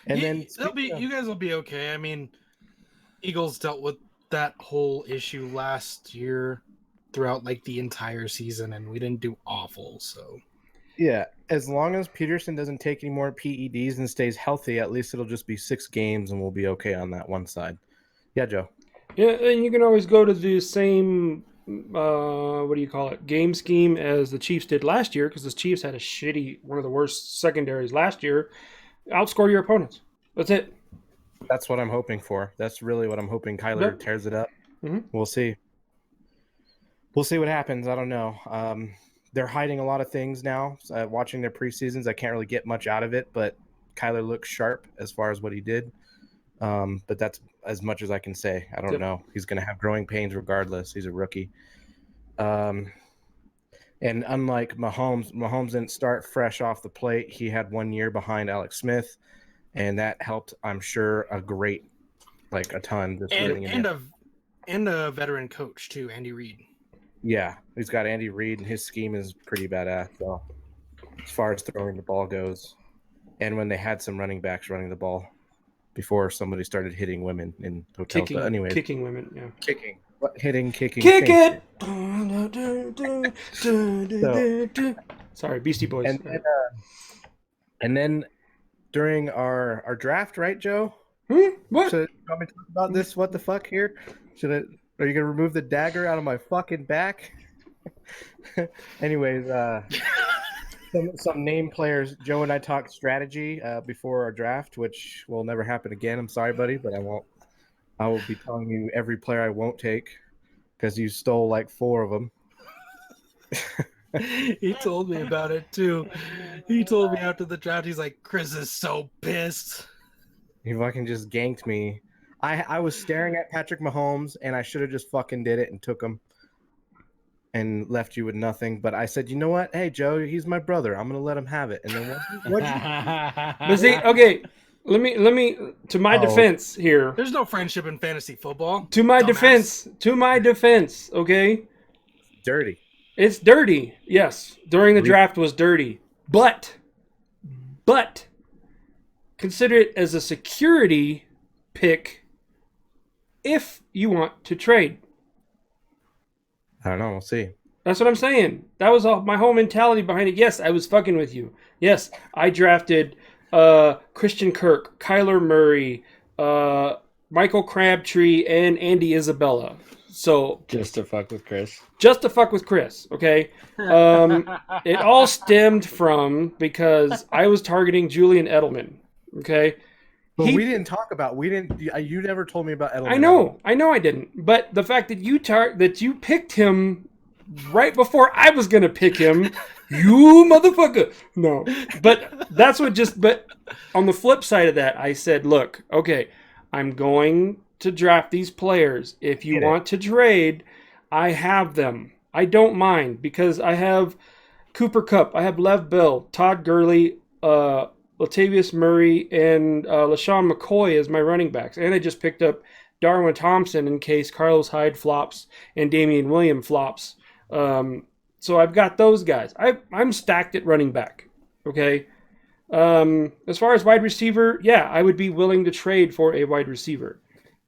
then You guys will be okay. I mean, Eagles dealt with that whole issue last year throughout like the entire season, and we didn't do awful. So yeah, as long as Peterson doesn't take any more PEDs and stays healthy, at least it'll just be 6 games, and we'll be okay on that one side. Yeah, Joe. Yeah, and you can always go to the same what do you call it, game scheme as the Chiefs did last year, because the Chiefs had one of the worst secondaries last year. Outscore your opponents. That's it. That's what I'm hoping for. That's really what I'm hoping. Kyler Yep. tears it up. Mhm. We'll see. We'll see what happens. I don't know. They're hiding a lot of things now. Watching their preseasons, I can't really get much out of it, but Kyler looks sharp as far as what he did. But that's as much as I can say. I don't know. He's going to have growing pains regardless. He's a rookie. And unlike Mahomes didn't start fresh off the plate. He had 1 year behind Alex Smith, and that helped, I'm sure, a ton. Just getting in there. and a veteran coach too, Andy Reid. Yeah, he's got Andy Reid, and his scheme is pretty badass. So, as far as throwing the ball goes, and when they had some running backs running the ball before somebody started hitting women in hotels. But anyways, Kicking women, yeah. kicking, hitting, kicking, Kick same it! Sorry, Beastie Boys. And then during our draft, right, Joe? What? Should you want me to talk about this? What the fuck here? Are you gonna remove the dagger out of my fucking back? Anyways, some name players. Joe and I talked strategy before our draft, which will never happen again. I'm sorry, buddy, but I won't. I will be telling you every player I won't take because you stole like 4 of them. He told me about it too. He told me after the draft, he's like, Chris is so pissed. He fucking just ganked me. I was staring at Patrick Mahomes, and I should have just fucking did it and took him and left you with nothing. But I said, you know what? Hey, Joe, he's my brother. I'm gonna let him have it. And then what? But see, okay, let me. To my defense here. There's no friendship in fantasy football. To my defense. Okay. Dirty. It's dirty. Yes, during the draft was dirty, but consider it as a security pick if you want to trade. I don't know. We'll see. That's what I'm saying. That was my whole mentality behind it. Yes, I was fucking with you. Yes, I drafted Christian Kirk, Kyler Murray, Michael Crabtree, and Andy Isabella. So Just to fuck with Chris. Okay? It all stemmed from because I was targeting Julian Edelman, okay? But we didn't talk about. You never told me about Edelman. I know I didn't. But the fact that you picked him right before I was going to pick him. You motherfucker. No. But that's what but on the flip side of that, I said, look, okay, I'm going to draft these players. If you want to trade, I have them. I don't mind because I have Cooper Kupp, I have Lev Bell, Todd Gurley, Latavius Murray, and LaShawn McCoy as my running backs. And I just picked up Darwin Thompson in case Carlos Hyde flops and Damian Williams flops. So I've got those guys. I'm stacked at running back. Okay. As far as wide receiver, yeah, I would be willing to trade for a wide receiver.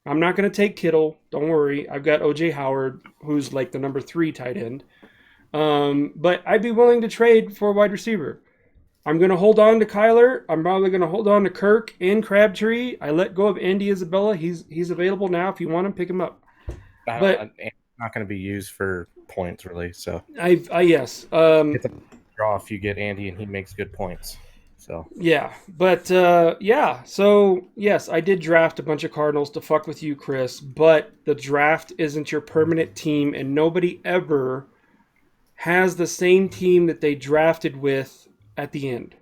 I'm not going to take Kittle. Don't worry. I've got O.J. Howard, who's like the number 3 tight end. But I'd be willing to trade for a wide receiver. I'm going to hold on to Kyler. I'm probably going to hold on to Kirk and Crabtree. I let go of Andy Isabella. He's available now. If you want him, pick him up. But not going to be used for points, really. So yes. It's a draw if you get Andy and he makes good points. So yeah, but yeah. So yes, I did draft a bunch of Cardinals to fuck with you, Chris. But the draft isn't your permanent team, and nobody ever has the same team that they drafted with at the end.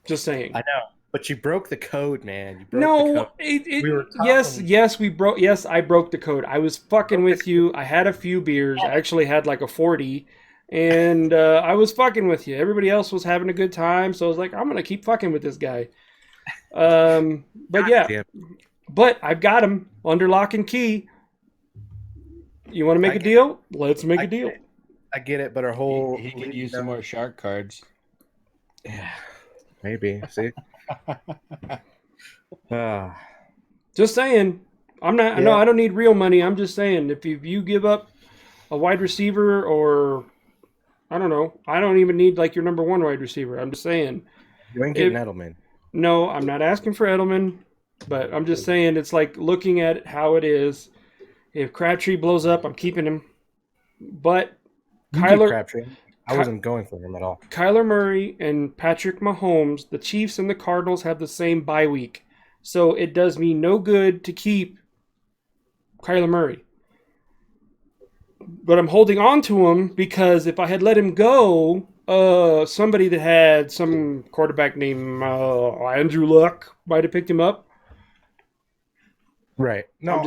Just saying. I know, but you broke the code, man. You broke the code. Yes, I broke the code. I was fucking with you. I had a few beers. I actually had like a 40. And I was fucking with you. Everybody else was having a good time, so I was like, I'm gonna keep fucking with this guy. But yeah, but I've got him under lock and key. You want to make a deal? Let's make a deal. I get it, but our whole he could use some more shark cards. Yeah, maybe. See, just saying. I'm not. Yeah. No, I don't need real money. I'm just saying if you give up a wide receiver or I don't know. I don't even need like your number 1 wide receiver. I'm just saying. You ain't getting Edelman. No, I'm not asking for Edelman, but I'm just saying it's like looking at how it is. If Crabtree blows up, I'm keeping him. But Crabtree. I wasn't going for him at all. Kyler Murray and Patrick Mahomes, the Chiefs and the Cardinals have the same bye week. So it does me no good to keep Kyler Murray. But I'm holding on to him because if I had let him go, somebody that had some quarterback named Andrew Luck might have picked him up. Right. No,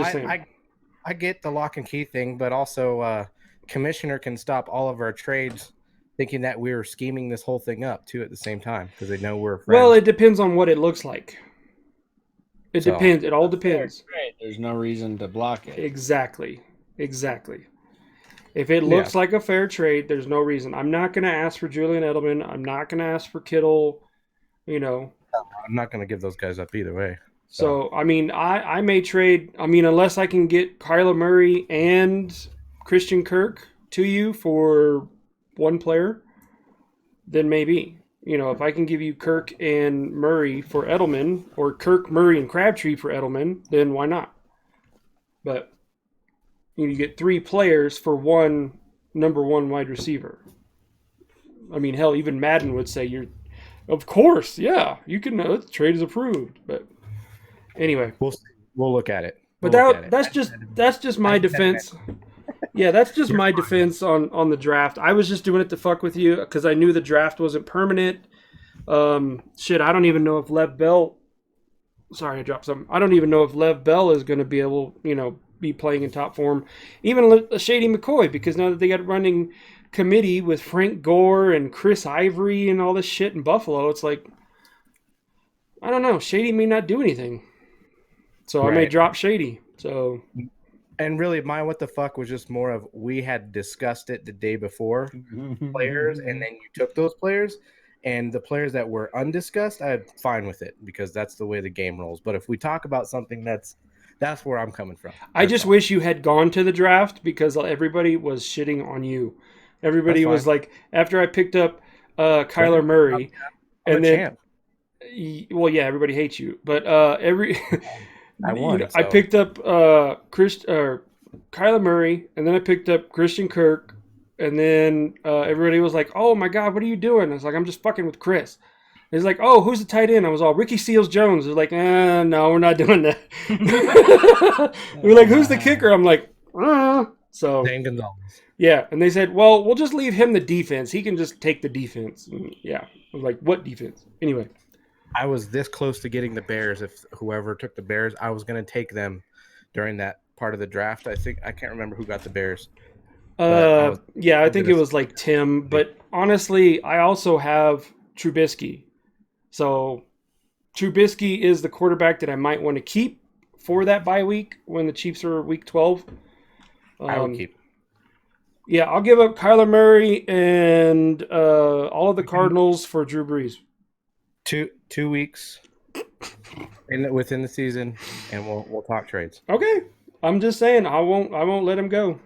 I get the lock and key thing, but also commissioner can stop all of our trades thinking that we're scheming this whole thing up too at the same time because they know we're friends. Well, it depends on what it looks like. It depends. It all depends. There's no reason to block it. Exactly. If it looks like a fair trade, there's no reason. I'm not going to ask for Julian Edelman. I'm not going to ask for Kittle. You know. I'm not going to give those guys up either way. So I mean, I may trade. I mean, unless I can get Kyler Murray and Christian Kirk to you for one player, then maybe. You know, if I can give you Kirk and Murray for Edelman, or Kirk, Murray, and Crabtree for Edelman, then why not? But you get 3 players for one number 1 wide receiver. I mean, hell, even Madden would say of course, yeah, you can. The trade is approved. But anyway, we'll look at it. That's just my defense. Yeah, that's just my defense on the draft. I was just doing it to fuck with you because I knew the draft wasn't permanent. I don't even know if Lev Bell. Sorry, I dropped something. I don't even know if Lev Bell is going to be able, be playing in top form. Even Shady McCoy, because now that they got running committee with Frank Gore and Chris Ivory and all this shit in Buffalo, it's like, I don't know. Shady may not do anything. So right. I may drop Shady. So... And really, my what the fuck was just more of we had discussed it the day before players, and then you took those players, and the players that were undiscussed, I'm fine with it because that's the way the game rolls. But if we talk about something that's where I'm coming from. I just wish you had gone to the draft because everybody was shitting on you. Everybody was like, after I picked up Kyler Murray, and then, well, yeah, everybody hates you, but I won. I picked up Kyler Murray, and then I picked up Christian Kirk, and then everybody was like, "Oh my God, what are you doing?" I was like, "I'm just fucking with Chris." He's like, "Oh, who's the tight end?" I was all Ricky Seals-Jones. They're like, "No, we're not doing that." We're like, "Who's the kicker?" I'm like, So Dan Gonzalez. Yeah, and they said, well, we'll just leave him the defense. He can just take the defense. And yeah, I was like, what defense? Anyway. I was this close to getting the Bears. If whoever took the Bears, I was going to take them during that part of the draft. I can't remember who got the Bears. Yeah, I think it was like Tim. But honestly, I also have Trubisky. So Trubisky is the quarterback that I might want to keep for that bye week when the Chiefs are week 12. I would keep. Yeah, I'll give up Kyler Murray and all of the Cardinals for Drew Brees. 2 weeks within the season, and we'll talk trades. Okay, I'm just saying I won't let him go.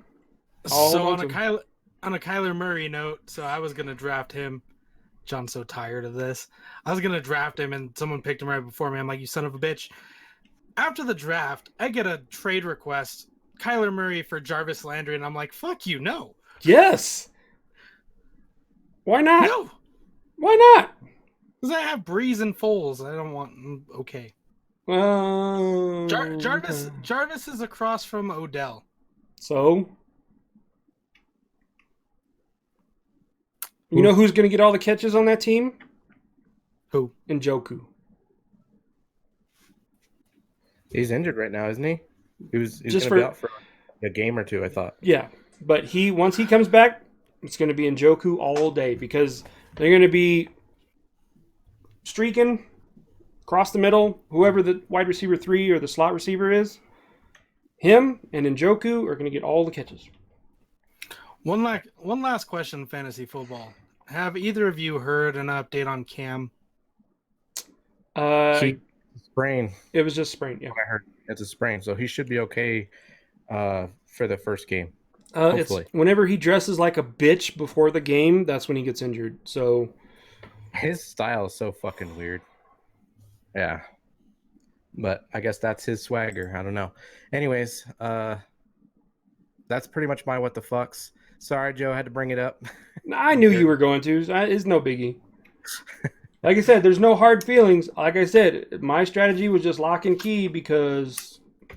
So on a Kyler Murray note, so I was gonna draft him. John's so tired of this. I was gonna draft him, and someone picked him right before me. I'm like, you son of a bitch. After the draft, I get a trade request, Kyler Murray for Jarvis Landry, and I'm like, fuck you, no. Yes. Why not? No. Why not? Because I have Breeze and Foles. I don't want. Okay. Jarvis is across from Odell. So. You know who's going to get all the catches on that team? Who? Njoku. He's injured right now, isn't he? He's going to be out for a game or two, I thought. Yeah, but once he comes back, it's going to be Njoku all day because they're going to be streaking across the middle. Whoever the wide receiver 3 or the slot receiver is, him and Njoku are going to get all the catches. One last question, fantasy football. Have either of you heard an update on Cam? Sprain. It was just sprain. Yeah, I heard it's a sprain, so he should be okay for the first game. Hopefully. It's whenever he dresses like a bitch before the game, that's when he gets injured. So his style is so fucking weird. Yeah, but I guess that's his swagger. I don't know. Anyways, that's pretty much my what the fucks. Sorry, Joe, I had to bring it up. I knew you were going to. It's no biggie. Like I said, there's no hard feelings. Like I said, my strategy was just lock and key because, I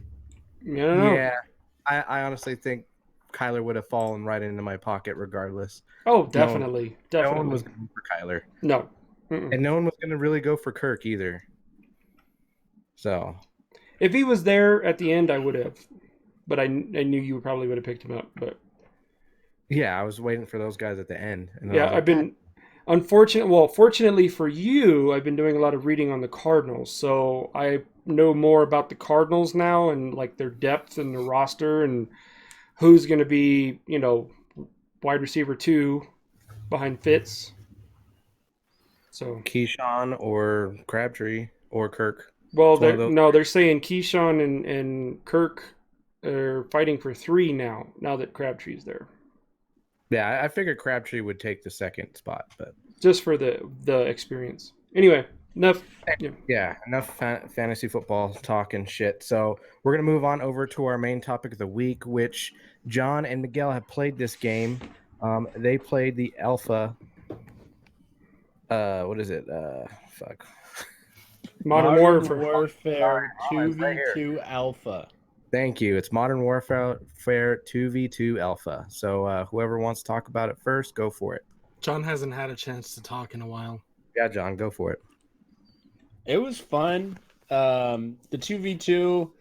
don't know. Yeah, I honestly think Kyler would have fallen right into my pocket regardless. Oh, definitely. No one was going for Kyler. No. And no one was going to really go for Kirk either. So. If he was there at the end, I would have. But I knew you probably would have picked him up. But yeah, I was waiting for those guys at the end. And yeah, I've been fortunately for you, I've been doing a lot of reading on the Cardinals. So I know more about the Cardinals now and like their depth and their roster and who's going to be, wide receiver 2 behind Fitz. So Keyshawn or Crabtree or Kirk. Well, they're saying Keyshawn and Kirk are fighting for 3 now that Crabtree's there. Yeah, I figured Crabtree would take the second spot, but just for the experience. Anyway, enough. Yeah, enough fantasy football talk and shit. So we're gonna move on over to our main topic of the week, which John and Miguel have played this game. They played the alpha. What is it? Fuck. Modern Warfare 2v2 Alpha. Thank you. It's Modern Warfare 2v2 Alpha. So whoever wants to talk about it first, go for it. John hasn't had a chance to talk in a while. Yeah, John, go for it. It was fun. The 2v2,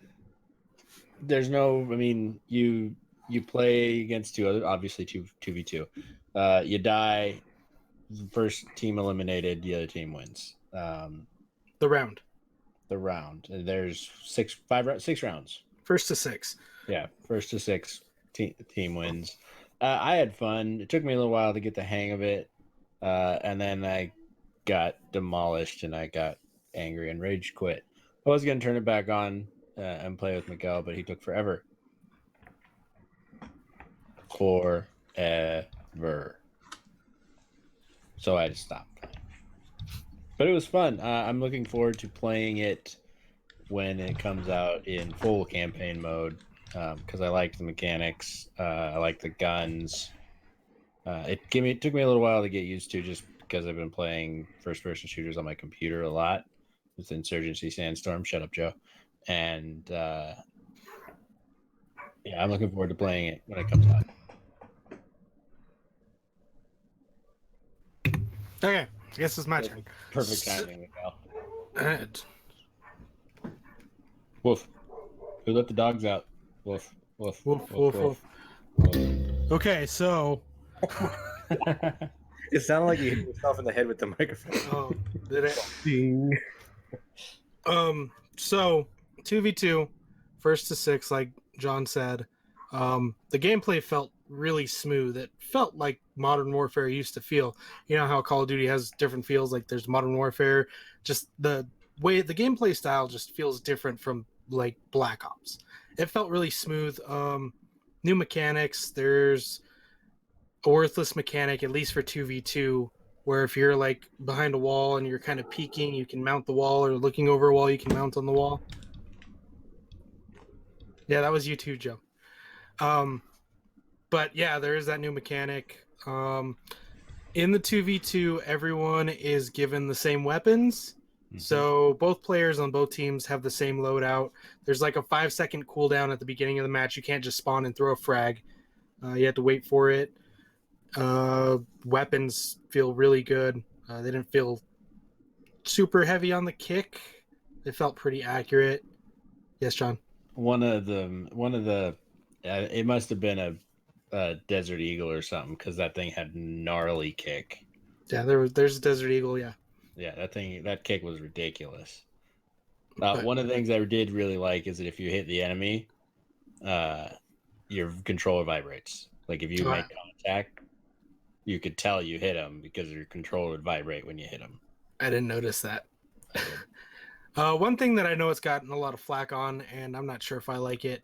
there's no, you play against 2 other, obviously 2v2. You die, the first team eliminated, the other team wins. The round. There's 6 rounds. First to 6. Yeah, first to 6 team wins. I had fun. It took me a little while to get the hang of it, and then I got demolished and I got angry and rage quit. I was going to turn it back on and play with Miguel, but he took forever. So I just stopped playing. But it was fun. I'm looking forward to playing it when it comes out in full campaign mode because I liked the mechanics. I like the guns. It took me a little while to get used to just because I've been playing first-person shooters on my computer a lot with Insurgency Sandstorm. Shut up, Joe. And yeah, I'm looking forward to playing it when it comes out. Okay, I guess it's my turn. Perfect timing, Miguel. Alright. Woof. Who let the dogs out? Woof. Woof. Woof, woof, woof. Okay, so. It sounded like you hit yourself in the head with the microphone. Oh, did it? Ding. So 2v2, first to 6, like John said. The gameplay felt really smooth. It felt like Modern Warfare used to feel. You know how Call of Duty has different feels, like there's Modern Warfare. Just the way the gameplay style just feels different from like Black Ops. It felt really smooth. New mechanics. There's a worthless mechanic, at least for 2v2, where if you're like behind a wall and you're kind of peeking, you can mount the wall, or looking over a wall, you can mount on the wall. Yeah, that was you too, Joe. But yeah, there is that new mechanic. In the 2v2, everyone is given the same weapons. Mm-hmm. So both players on both teams have the same loadout. There's like a 5-second cooldown at the beginning of the match. You can't just spawn and throw a frag. You have to wait for it. Weapons feel really good. They didn't feel super heavy on the kick. They felt pretty accurate. Yes, John. One of the it must have been a Desert Eagle or something, because that thing had gnarly kick. Yeah, there's a Desert Eagle. Yeah. Yeah, that kick was ridiculous. One of the things I did really like is that if you hit the enemy, your controller vibrates. Like if you make contact, you could tell you hit him because your controller would vibrate when you hit him. I didn't notice that. One thing that I know it's gotten a lot of flack on, and I'm not sure if I like it.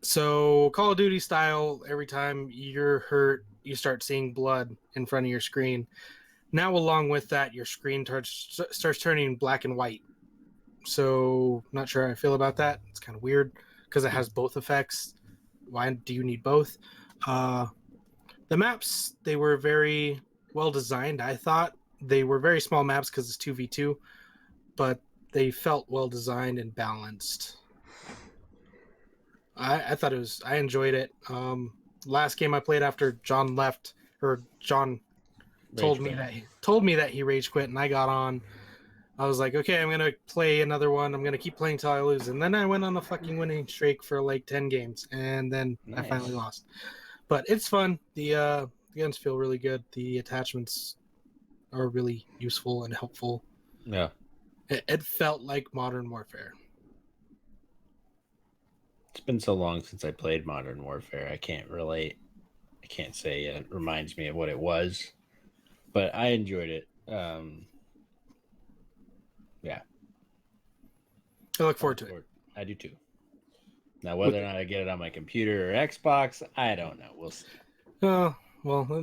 So Call of Duty style, every time you're hurt, you start seeing blood in front of your screen. Now, along with that, your screen starts turning black and white. So, not sure how I feel about that. It's kind of weird because it has both effects. Why do you need both? The maps, they were very well designed, I thought. They were very small maps because it's 2v2, but they felt well designed and balanced. I thought I enjoyed it. Last game I played after John left, or John told me that he rage quit, and I got on. I was like, okay, I'm gonna play another one. I'm gonna keep playing till I lose, and then I went on a fucking winning streak for like 10 games, and then I finally lost. But it's fun. The guns feel really good. The attachments are really useful and helpful. Yeah, it felt like Modern Warfare. It's been so long since I played Modern Warfare. I can't relate. I can't say it reminds me of what it was, but I enjoyed it. Yeah. I look forward to it. I do too. Now, whether or not I get it on my computer or Xbox, I don't know. We'll see. Well,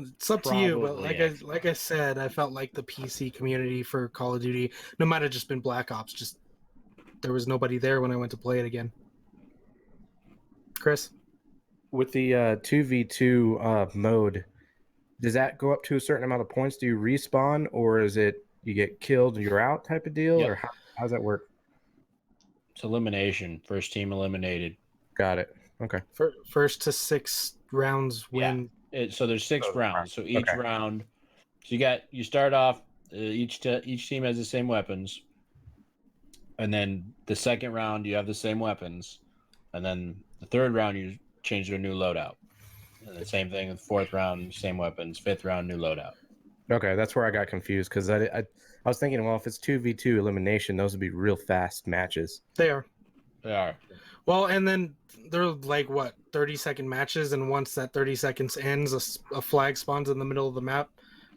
it's up to you. But like I said, I felt like the PC community for Call of Duty, no matter just been Black Ops, just there was nobody there when I went to play it again. Chris? With the 2v2 mode, does that go up to a certain amount of points? Do you respawn, or is it you get killed and you're out type of deal? Yep. Or how does that work? It's elimination. First team eliminated. Got it. Okay. First to 6 rounds win. Yeah. So there's 6 rounds. So each round, so you start off, each team has the same weapons. And then the second round, you have the same weapons. And then the third round, you change to a new loadout. And the same thing with the fourth round, same weapons. Fifth round, new loadout. Okay, that's where I got confused because I was thinking, well, if it's 2v2 elimination, those would be real fast matches. They are. They are. Well, and then they're like, 30-second matches, and once that 30 seconds ends, a flag spawns in the middle of the map,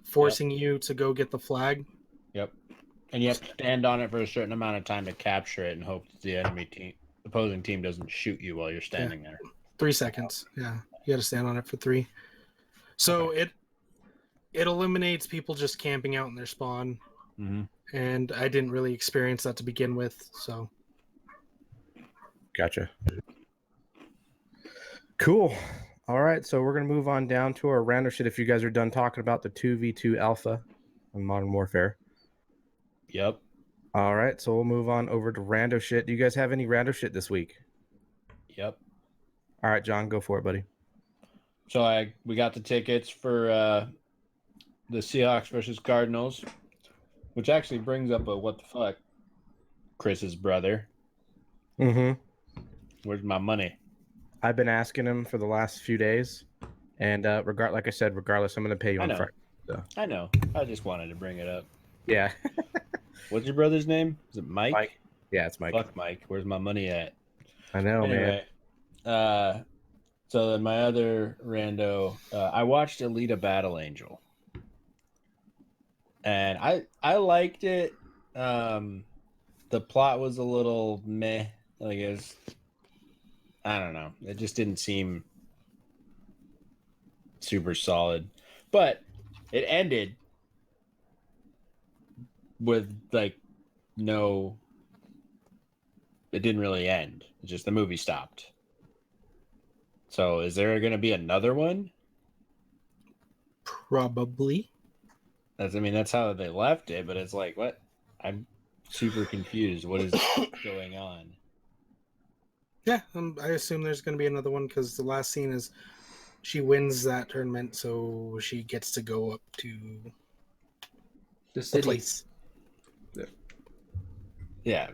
forcing you to go get the flag. Yep. And you have to stand on it for a certain amount of time to capture it and hope that the opposing team doesn't shoot you while you're standing there. 3 seconds. Yeah. You got to stand on it for 3. So it eliminates people just camping out in their spawn. Mm-hmm. And I didn't really experience that to begin with, so. Gotcha. Cool. All right, so we're going to move on down to our random shit if you guys are done talking about the 2v2 alpha on Modern Warfare. Yep. All right, so we'll move on over to rando shit. Do you guys have any rando shit this week? Yep. All right, John, go for it, buddy. So we got the tickets for the Seahawks versus Cardinals, which actually brings up a what the fuck, Chris's brother. Mm-hmm. Where's my money? I've been asking him for the last few days, and like I said, regardless, I'm going to pay you I on know. Friday. So. I know. I just wanted to bring it up. Yeah. What's your brother's name? Is it Mike? Mike. Yeah, it's Mike. Fuck Mike. Where's my money at? I know, Anyway, so then my other rando, I watched Alita Battle Angel, and I liked it. The plot was a little meh. I guess I don't know. It just didn't seem super solid, but it ended with like no. It didn't really end. It's just the movie stopped. So is there going to be another one? Probably. That's how they left it, but it's like, what? I'm super confused. What is going on? Yeah, I assume there's going to be another one because the last scene is she wins that tournament, so she gets to go up to The the city. place. Yeah.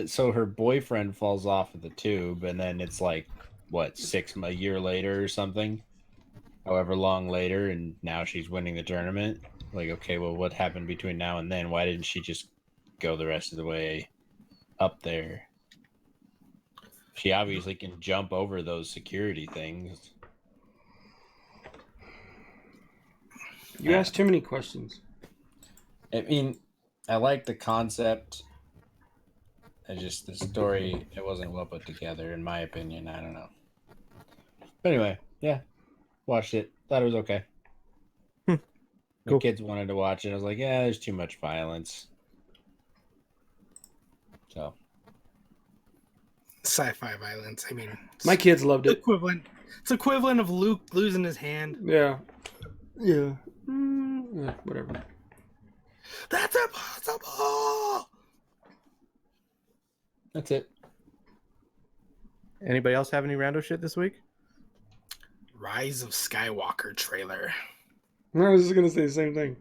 So her boyfriend falls off of the tube, and then it's like, what, a year later or something? However long later, and now she's winning the tournament. Like, okay, well, what happened between now and then? Why didn't she just go the rest of the way up there? She obviously can jump over those security things. You asked too many questions. I mean, I like the concept. Just the story, it wasn't well put together, in my opinion. I don't know. But anyway, yeah, watched it. Thought it was okay. Cool. The kids wanted to watch it. I was like, yeah, there's too much violence. So. Sci-fi violence. I mean, My kids loved it. It's equivalent of Luke losing his hand. Yeah. Yeah. Yeah, whatever. That's impossible. That's it. Anybody else have any rando shit this week? Rise of Skywalker trailer. I was just gonna say the same thing.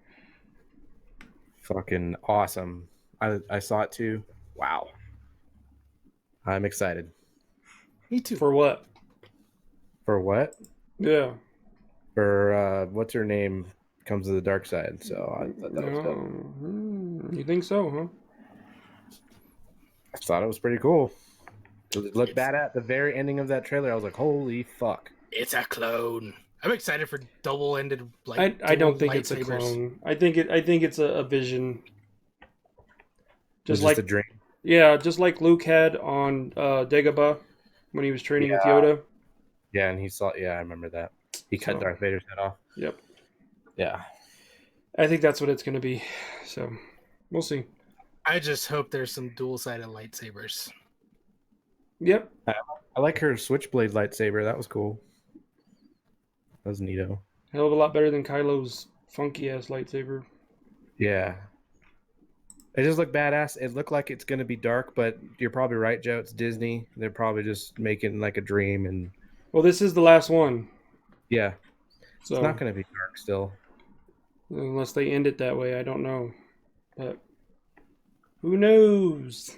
Fucking awesome. I saw it too. Wow. I'm excited. Me too. For what? For what? Yeah. For what's her name comes to the dark side. So I thought that was dope. You think so, huh? I thought it was pretty cool. It looked bad at the very ending of that trailer. I was like, holy fuck. It's a clone. I'm excited for double-ended I don't think it's a clone. I think it's a vision. Just like a dream. Yeah, just like Luke had on Dagobah when he was training with Yoda. Yeah, and he saw. Yeah, I remember that. He cut Darth Vader's head off. Yep. Yeah. I think that's what it's going to be. So, we'll see. I just hope there's some dual-sided lightsabers. Yep. I like her switchblade lightsaber. That was cool. That was neato. Hell of a lot better than Kylo's funky-ass lightsaber. Yeah. It just looked badass. It looked like it's going to be dark, but you're probably right, Joe. It's Disney. They're probably just making like a dream. And well, this is the last one. Yeah. So, it's not going to be dark still. Unless they end it that way. I don't know. But who knows?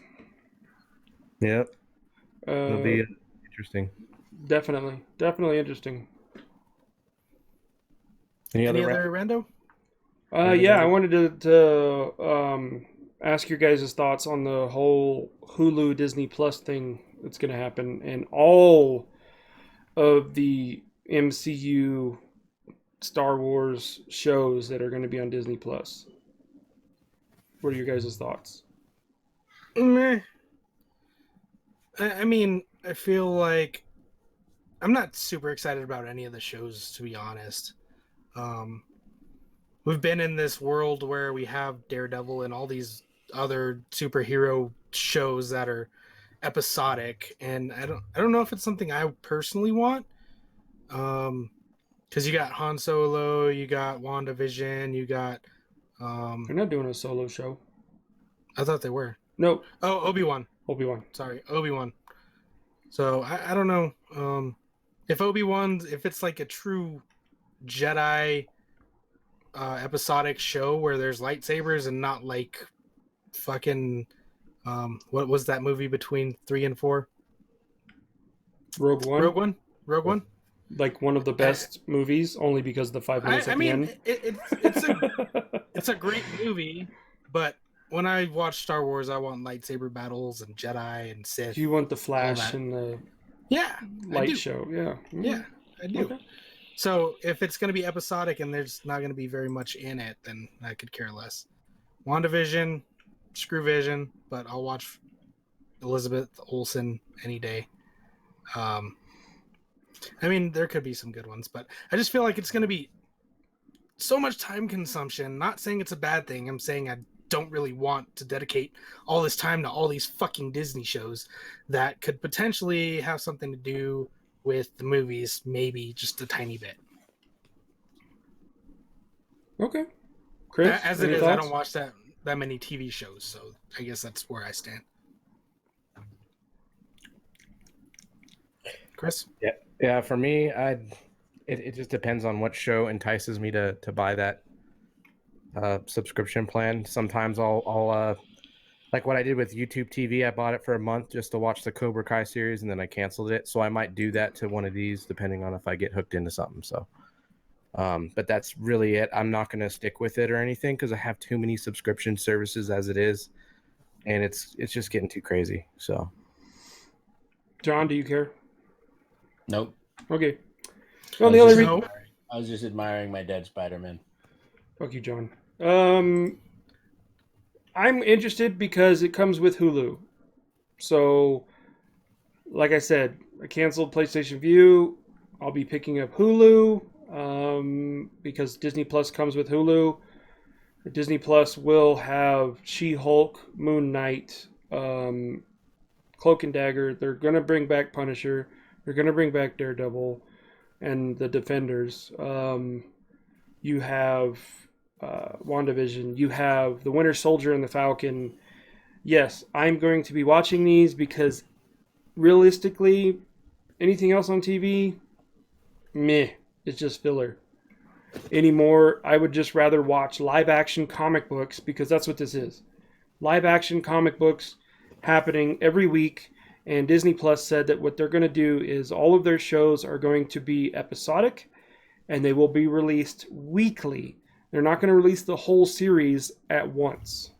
Yep. It'll be interesting. Definitely interesting. Any other rando? Yeah, I wanted to ask your guys' thoughts on the whole Hulu Disney Plus thing that's going to happen and all of the MCU Star Wars shows that are going to be on Disney Plus. What are your guys' thoughts? I mean, I feel like I'm not super excited about any of the shows, to be honest. We've been in this world where we have Daredevil and all these other superhero shows that are episodic, and I don't know if it's something I personally want. Because you got Han Solo, you got WandaVision, you got. They're not doing a solo show. I thought they were. No. Oh, Obi-Wan. Sorry, Obi-Wan. So I don't know if Obi-Wan's, if it's like a true Jedi episodic show where there's lightsabers and not like fucking what was that movie between 3 and 4? Rogue One. Rogue One. Like one of the best movies, only because the 5 minutes at the end. It's a great movie, but when I watch Star Wars, I want lightsaber battles and Jedi and Sith. You want the Flash and the light show, yeah. Yeah, I do. Okay. So if it's going to be episodic and there's not going to be very much in it, then I could care less. WandaVision, screw Vision, but I'll watch Elizabeth Olsen any day. I mean, there could be some good ones, but I just feel like it's going to be so much time consumption. Not saying it's a bad thing. I'm saying I don't really want to dedicate all this time to all these fucking Disney shows that could potentially have something to do with the movies, maybe just a tiny bit. Okay. Chris, As it is, thoughts? I don't watch that many TV shows, so I guess that's where I stand. Chris? Yeah. For me, it just depends on what show entices me to buy that subscription plan. Sometimes I'll like what I did with YouTube TV. I bought it for a month just to watch the Cobra Kai series, and then I canceled it. So I might do that to one of these, depending on if I get hooked into something. So, but that's really it. I'm not going to stick with it or anything because I have too many subscription services as it is, and it's just getting too crazy. So, John, do you care? Nope. Okay. Well, the only reason I was just admiring my dead Spider-Man. Fuck you, John. I'm interested because it comes with Hulu. So, like I said, I canceled PlayStation View. I'll be picking up Hulu because Disney Plus comes with Hulu. Disney Plus will have She-Hulk, Moon Knight, Cloak and Dagger. They're going to bring back Punisher. They're going to bring back Daredevil and the Defenders. You have WandaVision. You have the Winter Soldier and the Falcon. Yes, I'm going to be watching these because realistically, anything else on TV, meh, it's just filler. Anymore, I would just rather watch live action comic books because that's what this is. Live action comic books happening every week. And Disney Plus said that what they're going to do is all of their shows are going to be episodic and they will be released weekly. They're not going to release the whole series at once.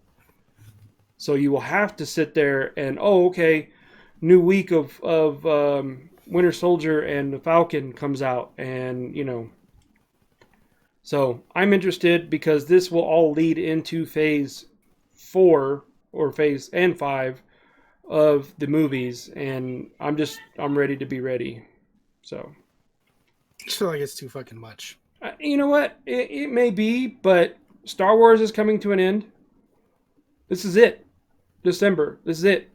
So you will have to sit there and, new week of Winter Soldier and the Falcon comes out and, So I'm interested because this will all lead into phase 4 or phase 5 of the movies, and I'm ready to be ready. So I just feel like it's too fucking much. You know what? It may be, but Star Wars is coming to an end. This is it. December. This is it.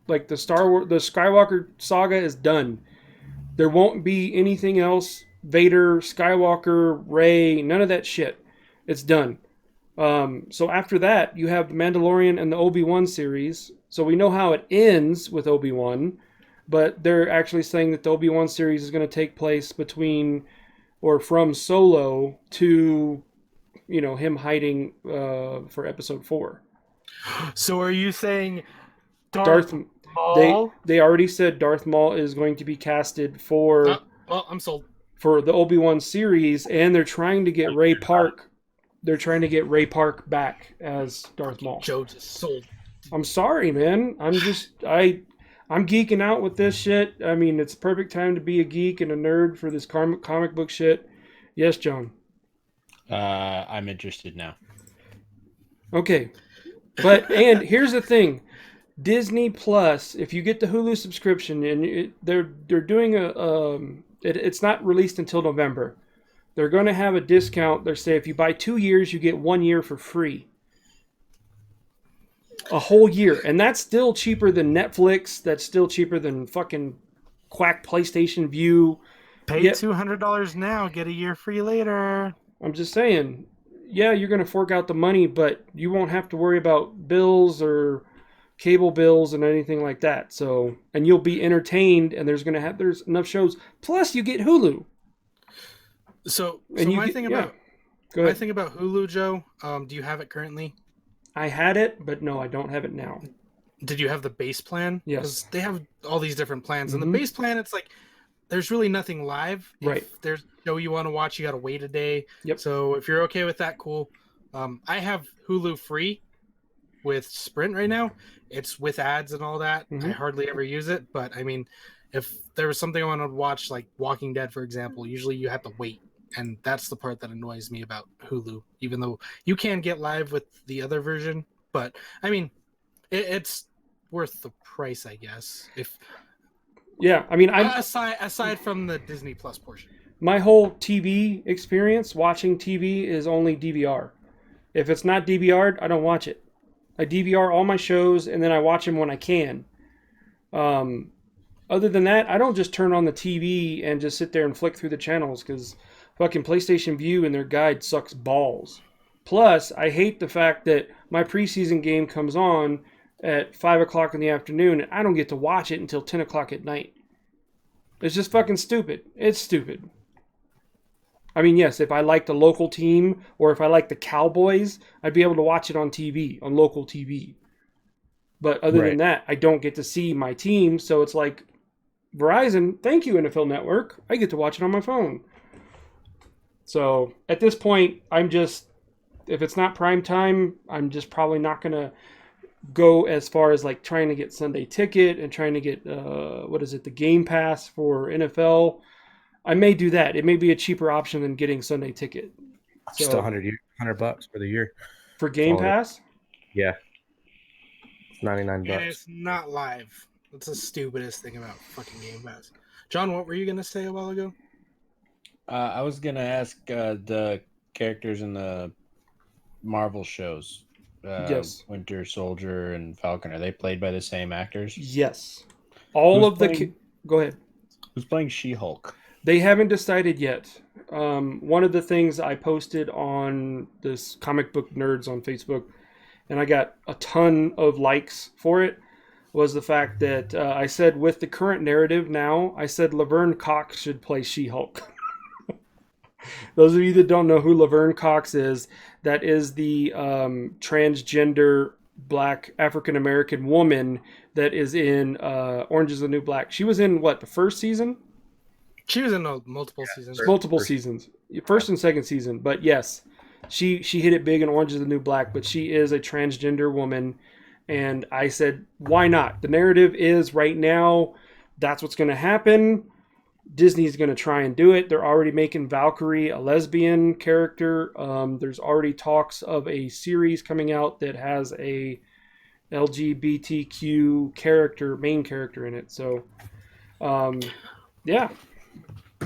Like the Skywalker saga is done. There won't be anything else. Vader, Skywalker, Rey, none of that shit. It's done. So after that, you have the Mandalorian and the Obi-Wan series. So we know how it ends with Obi-Wan, but they're actually saying that the Obi-Wan series is going to take place from Solo to, him hiding for Episode 4. So are you saying Darth Maul? They already said Darth Maul is going to be casted for. Well, I'm sold. For the Obi-Wan series, and they're trying to get Ray Park. They're trying to get Ray Park back as Darth Maul. Joe just sold. I'm sorry, man. I'm geeking out with this shit. I mean, it's perfect time to be a geek and a nerd for this comic book shit. Yes, John. I'm interested now. Okay, and here's the thing: Disney Plus. If you get the Hulu subscription, and they're doing it's not released until November. They're going to have a discount. They say if you buy 2 years, you get 1 year for free. A whole year. And that's still cheaper than Netflix. That's still cheaper than fucking quack PlayStation View. Pay $200 now, get a year free later. I'm just saying, yeah, you're going to fork out the money, but you won't have to worry about bills or cable bills and anything like that. So, and you'll be entertained, and there's enough shows. Plus, you get Hulu. So my thing about Go My ahead. thing about Hulu, Joe, do you have it currently? I had it, but no, I don't have it now. Did you have the base plan? Yes. Because they have all these different plans. And the Mhm. base plan, it's like there's really nothing live. Right. If there's a show you want to watch, you got to wait a day. Yep. So if you're okay with that, cool. I have Hulu free with Sprint right now. It's with ads and all that. I Mhm. hardly ever use it, but I mean, if there was something I wanted to watch, like Walking Dead, for example, usually you have to wait. And that's the part that annoys me about Hulu, even though you can get live with the other version. But I mean, it's worth the price, I guess. If Yeah, I mean, I'm aside from the Disney Plus portion. my whole TV experience watching TV is only DVR. If it's not DVR'd, I don't watch it. I DVR all my shows and then I watch them when I can. Other than that, I don't just turn on the TV and just sit there and flick through the channels because fucking PlayStation View and their guide sucks balls. Plus, I hate the fact that my preseason game comes on at 5 o'clock in the afternoon and I don't get to watch it until 10 o'clock at night. It's just fucking stupid. It's stupid. I mean, yes, if I like the local team or if I like the Cowboys, I'd be able to watch it on TV, on local TV. But other than that, I don't get to see my team. So it's like, Verizon, thank you, NFL Network. I get to watch it on my phone. So at this point, I'm just, if it's not prime time, I'm just probably not going to go as far as like trying to get Sunday Ticket and trying to get, the Game Pass for NFL. I may do that. It may be a cheaper option than getting Sunday Ticket. Just $100 for the year. For Game Pass? Yeah. It's $99. And it's not live. That's the stupidest thing about fucking Game Pass. John, what were you going to say a while ago? I was going to ask the characters in the Marvel shows. Yes. Winter Soldier and Falcon, are they played by the same actors? Yes. Go ahead. Who's playing She-Hulk? They haven't decided yet. One of the things I posted on this Comic Book Nerds on Facebook, and I got a ton of likes for it, was the fact that I said with the current narrative now, I said Laverne Cox should play She-Hulk. Those of you that don't know who Laverne Cox is, that is the transgender black African-American woman that is in Orange is the New Black. She was in, the first season? She was in multiple seasons. Multiple seasons. First and second season. But yes, she hit it big in Orange is the New Black, but she is a transgender woman. And I said, why not? The narrative is right now, that's what's going to happen. Disney's going to try and do it. They're already making Valkyrie a lesbian character. There's already talks of a series coming out that has a LGBTQ main character in it. So, yeah.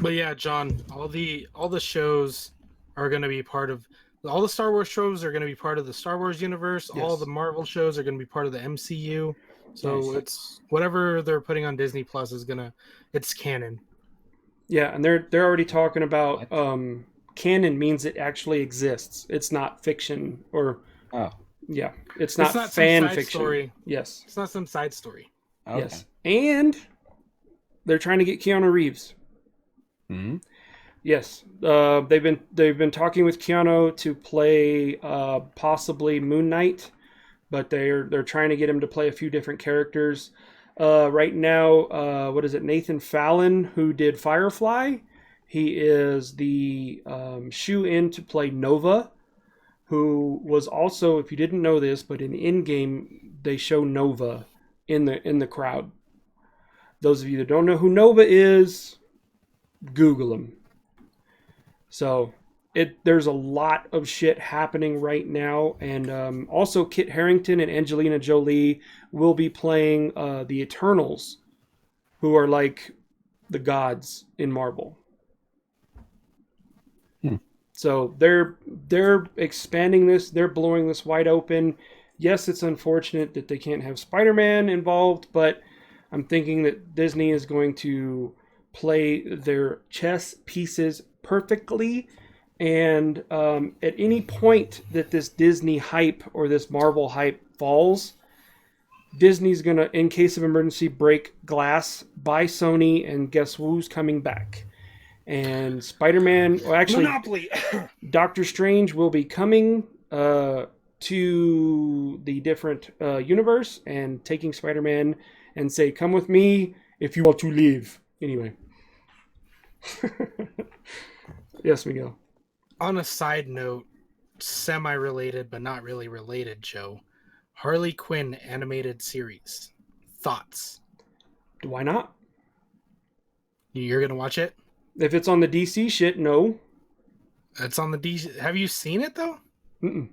But yeah, John, all the shows are going to be part of all the Star Wars shows are going to be part of the Star Wars universe. Yes. All the Marvel shows are going to be part of the MCU. So Nice. It's whatever they're putting on Disney Plus it's canon. Yeah, and they're already talking about canon means it actually exists. It's not fiction it's not fan fiction. Story. Yes. It's not some side story. Okay. Yes. And they're trying to get Keanu Reeves. Mm-hmm. Yes. They've been talking with Keanu to play possibly Moon Knight, but they're trying to get him to play a few different characters. Right now, Nathan Fallon, who did Firefly, he is the shoe-in to play Nova, who was also, if you didn't know this, but in in-game they show Nova in the crowd. Those of you that don't know who Nova is, Google him. So there's a lot of shit happening right now, and also Kit Harington and Angelina Jolie will be playing the Eternals, who are like the gods in Marvel. So they're expanding this, they're blowing this wide open. Yes, it's unfortunate that they can't have Spider-Man involved, but I'm thinking that Disney is going to play their chess pieces perfectly. And at any point that this Disney hype or this Marvel hype falls, Disney's going to, in case of emergency, break glass, buy Sony, and guess who's coming back? And Spider-Man, well, actually, Monopoly. Doctor Strange will be coming to the different universe and taking Spider-Man and say, "Come with me if you want to live." Anyway. Yes, Miguel. On a side note, semi-related but not really related, Joe. Harley Quinn animated series. Thoughts? Why not? You're gonna watch it? If it's on the DC shit, no. It's on the DC. Have you seen it though? Mm-mm.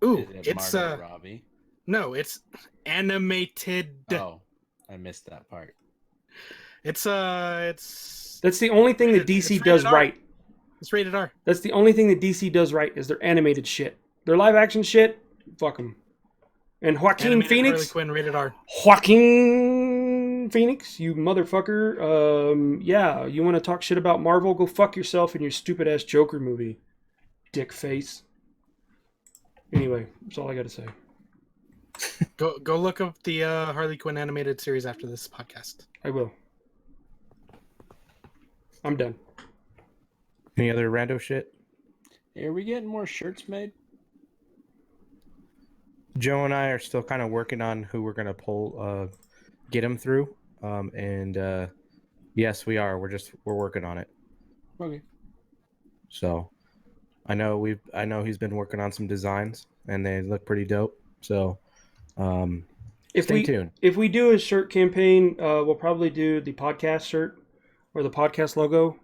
Ooh, Is it it's Margot Robbie? no, it's animated. Oh, I missed that part. It's That's the only thing that It's DC rated does R. right. It's rated R. That's the only thing that DC does right is their animated shit. Their live action shit, fuck them. And Joaquin Animated Phoenix, Harley Quinn rated R. Joaquin Phoenix, you motherfucker. Yeah, you want to talk shit about Marvel? Go fuck yourself in your stupid ass Joker movie, dick face. Anyway, that's all I got to say. Go look up the Harley Quinn animated series after this podcast. I will. I'm done. Any other rando shit? Hey, are we getting more shirts made? Joe and I are still kind of working on who we're gonna get them through. Yes, we are. We're working on it. Okay. So, I know he's been working on some designs, and they look pretty dope. So, stay tuned. If we do a shirt campaign, we'll probably do the podcast shirt or the podcast logo,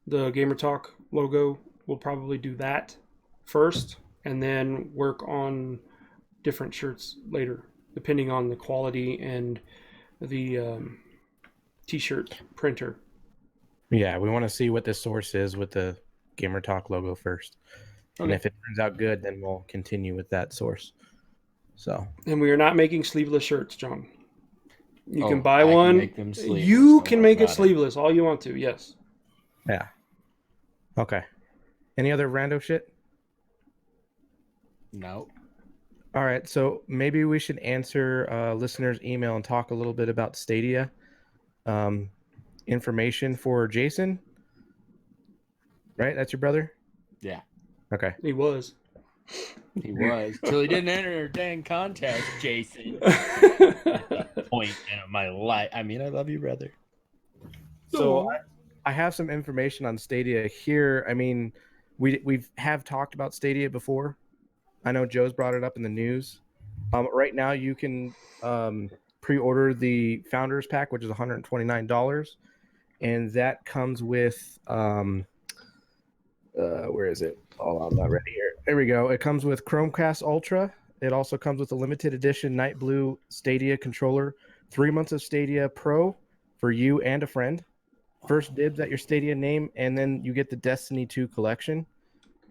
the Gamer Talk logo. We'll probably do that first, and then work on different shirts later, depending on the quality and the t-shirt printer. Yeah, we want to see what the source is with the Gamer Talk logo first. Okay. And if it turns out good, then we'll continue with that source. So. And we are not making sleeveless shirts, John. You can Oh, buy I can one. make them sleeveless, You don't can worry make it about it. sleeveless all you want to. Yes. Yeah. Okay. Any other rando shit? No. All right. So maybe we should answer listeners' email and talk a little bit about Stadia. Information for Jason. Right? That's your brother? Yeah. Okay. He was. He was. Till he didn't enter a dang contest, Jason. Point in my life. I mean, I love you, brother. So I have some information on Stadia here. I mean, we've talked about Stadia before. I know Joe's brought it up in the news. Right now, you can pre-order the Founders Pack, which is $129, and that comes with where is it? Oh, I'm not ready here. There we go. It comes with Chromecast Ultra. It also comes with a limited edition Night Blue Stadia controller, 3 months of Stadia Pro for you and a friend. First dibs at your Stadia name, and then you get the Destiny 2 collection,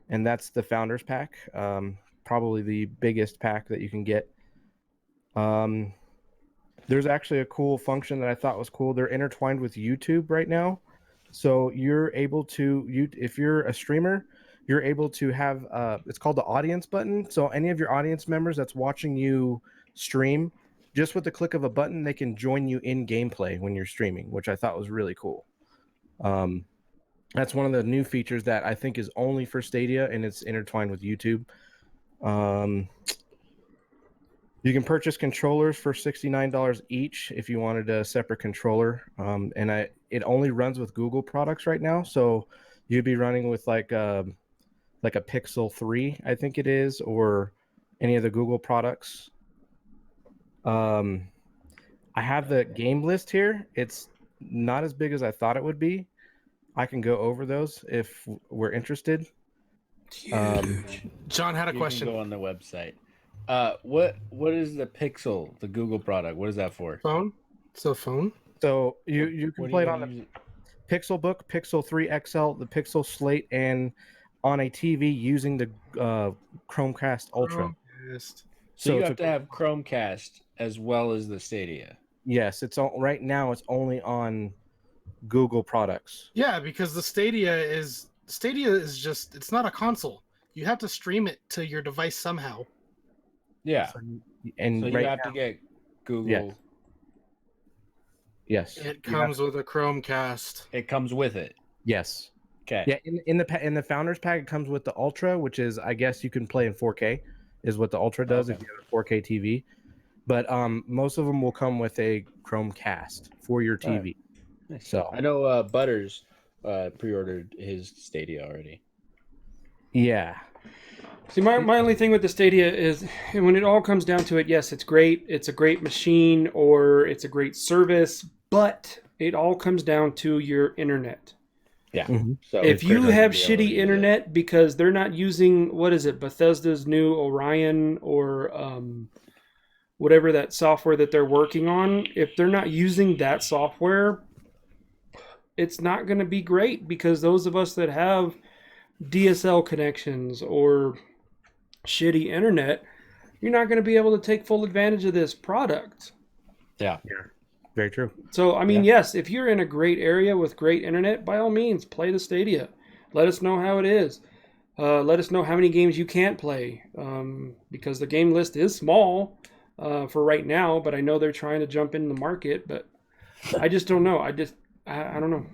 and that's the Founders Pack. Probably the biggest pack that you can get. There's actually a cool function that I thought was cool. They're intertwined with YouTube right now. So you're able to, if you're a streamer, you're able to have, it's called the audience button. So any of your audience members that's watching you stream, just with the click of a button, they can join you in gameplay when you're streaming, which I thought was really cool. That's one of the new features that I think is only for Stadia, and it's intertwined with YouTube. You can purchase controllers for $69 each if you wanted a separate controller. And it only runs with Google products right now. So you'd be running with like a Pixel 3, I think it is, or any of the Google products. I have the game list here. It's not as big as I thought it would be. I can go over those if we're interested. John had a question. You can go on the website. What is the Pixel, the Google product? What is that for? Phone? It's a phone? So you can play it on the Pixel Book, Pixel 3 XL, the Pixel Slate, and on a TV using the Chromecast Ultra. So you have to have Chromecast as well as the Stadia. Yes, right now it's only on Google products. Yeah, because the Stadia is just, it's not a console. You have to stream it to your device somehow. Yeah. And so you have to get Google. Yes. It comes with a Chromecast. It comes with it. Yes. Okay. Yeah, in the founders pack, it comes with the Ultra, which is, I guess you can play in 4K, is what the Ultra does if you have a 4K TV. But most of them will come with a Chromecast for your TV. Right. Nice. So I know Butters pre-ordered his Stadia already. yeah. See, my only thing with the Stadia is when it all comes down to it, yes, it's great. It's a great machine or it's a great service, but it all comes down to your internet. Yeah. Mhm. So If you Chris have will be able to shitty use it. internet because they're not using, what is it, Bethesda's new Orion or whatever that software that they're working on, if they're not using that software, it's not going to be great because those of us that have DSL connections or shitty internet, you're not going to be able to take full advantage of this product. Yeah. Very true. So, I mean, yes, if you're in a great area with great internet, by all means, play the Stadia. Let us know how it is. Let us know how many games you can't play because the game list is small for right now, but I know they're trying to jump in the market, but I just don't know. I don't know.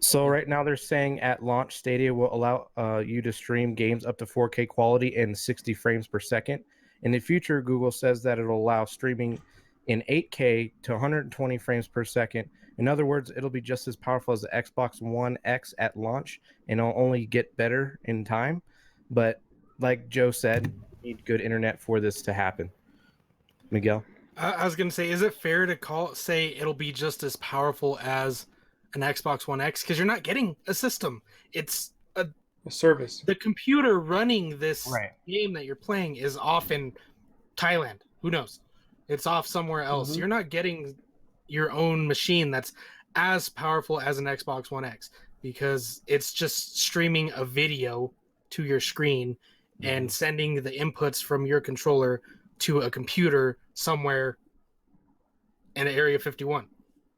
So right now they're saying at launch, Stadia will allow you to stream games up to 4K quality and 60 frames per second. In the future, Google says that it'll allow streaming in 8K to 120 frames per second. In other words, it'll be just as powerful as the Xbox One X at launch, and it'll only get better in time. But like Joe said, you need good internet for this to happen. Miguel? I was gonna say, is it fair to say it'll be just as powerful as an Xbox One X? Because you're not getting a system; it's A service. the computer running this Right. game that you're playing is off in Thailand. Who knows? It's off somewhere else. Mhm. You're not getting your own machine that's as powerful as an Xbox One X because it's just streaming a video to your screen and sending the inputs from your controller to a computer somewhere in Area 51.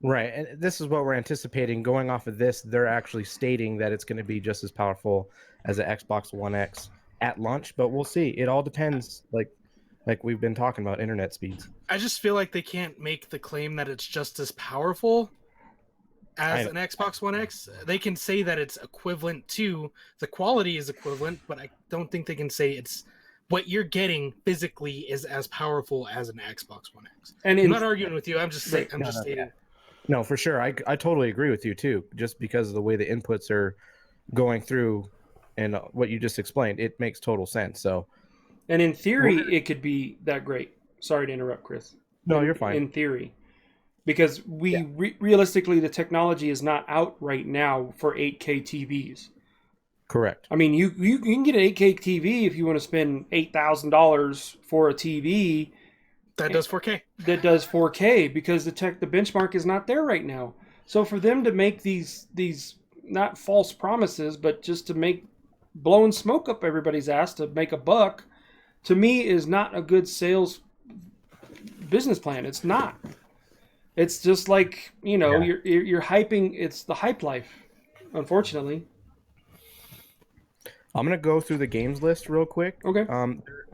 Right. And this is what we're anticipating. Going off of this, they're actually stating that it's going to be just as powerful as an Xbox One X at launch, but we'll see. It all depends, like we've been talking about, internet speeds. I just feel like they can't make the claim that it's just as powerful as an Xbox One X. They can say that it's equivalent to, the quality is equivalent, but I don't think they can say it's what you're getting physically is as powerful as an Xbox One X. And I'm not arguing with you. I'm just saying. I'm No, just no, stating. No, for sure. I totally agree with you too. Just because of the way the inputs are going through and what you just explained, it makes total sense. So, And in theory, it could be that great. Sorry to interrupt, Chris. no, you're fine. In theory. Because realistically, the technology is not out right now for 8K TVs. Correct. I mean, you can get an 8K TV if you want to spend $8,000 for a TV That does 4K. that does 4K because the benchmark is not there right now. So for them to make these not false promises, but just to make blowing smoke up everybody's ass to make a buck, to me is not a good sales business plan. It's not. It's just like, you're hyping. It's the hype life, unfortunately. I'm gonna go through the games list real quick. Okay.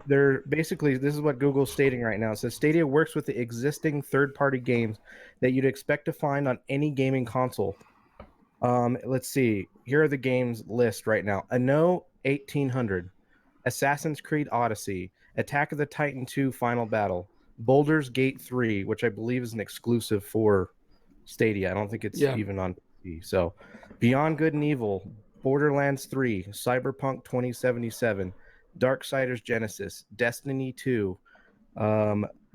They're basically, this is what Google's stating right now. It says Stadia works with the existing third-party games that you'd expect to find on any gaming console. Let's see. Here are the games list right now. Anno 1800, Assassin's Creed Odyssey, Attack of the Titan 2 Final Battle, Baldur's Gate 3, which I believe is an exclusive for Stadia. I don't think it's even on PC. So, Beyond Good and Evil, Borderlands 3, Cyberpunk 2077, Darksiders Genesis, Destiny 2,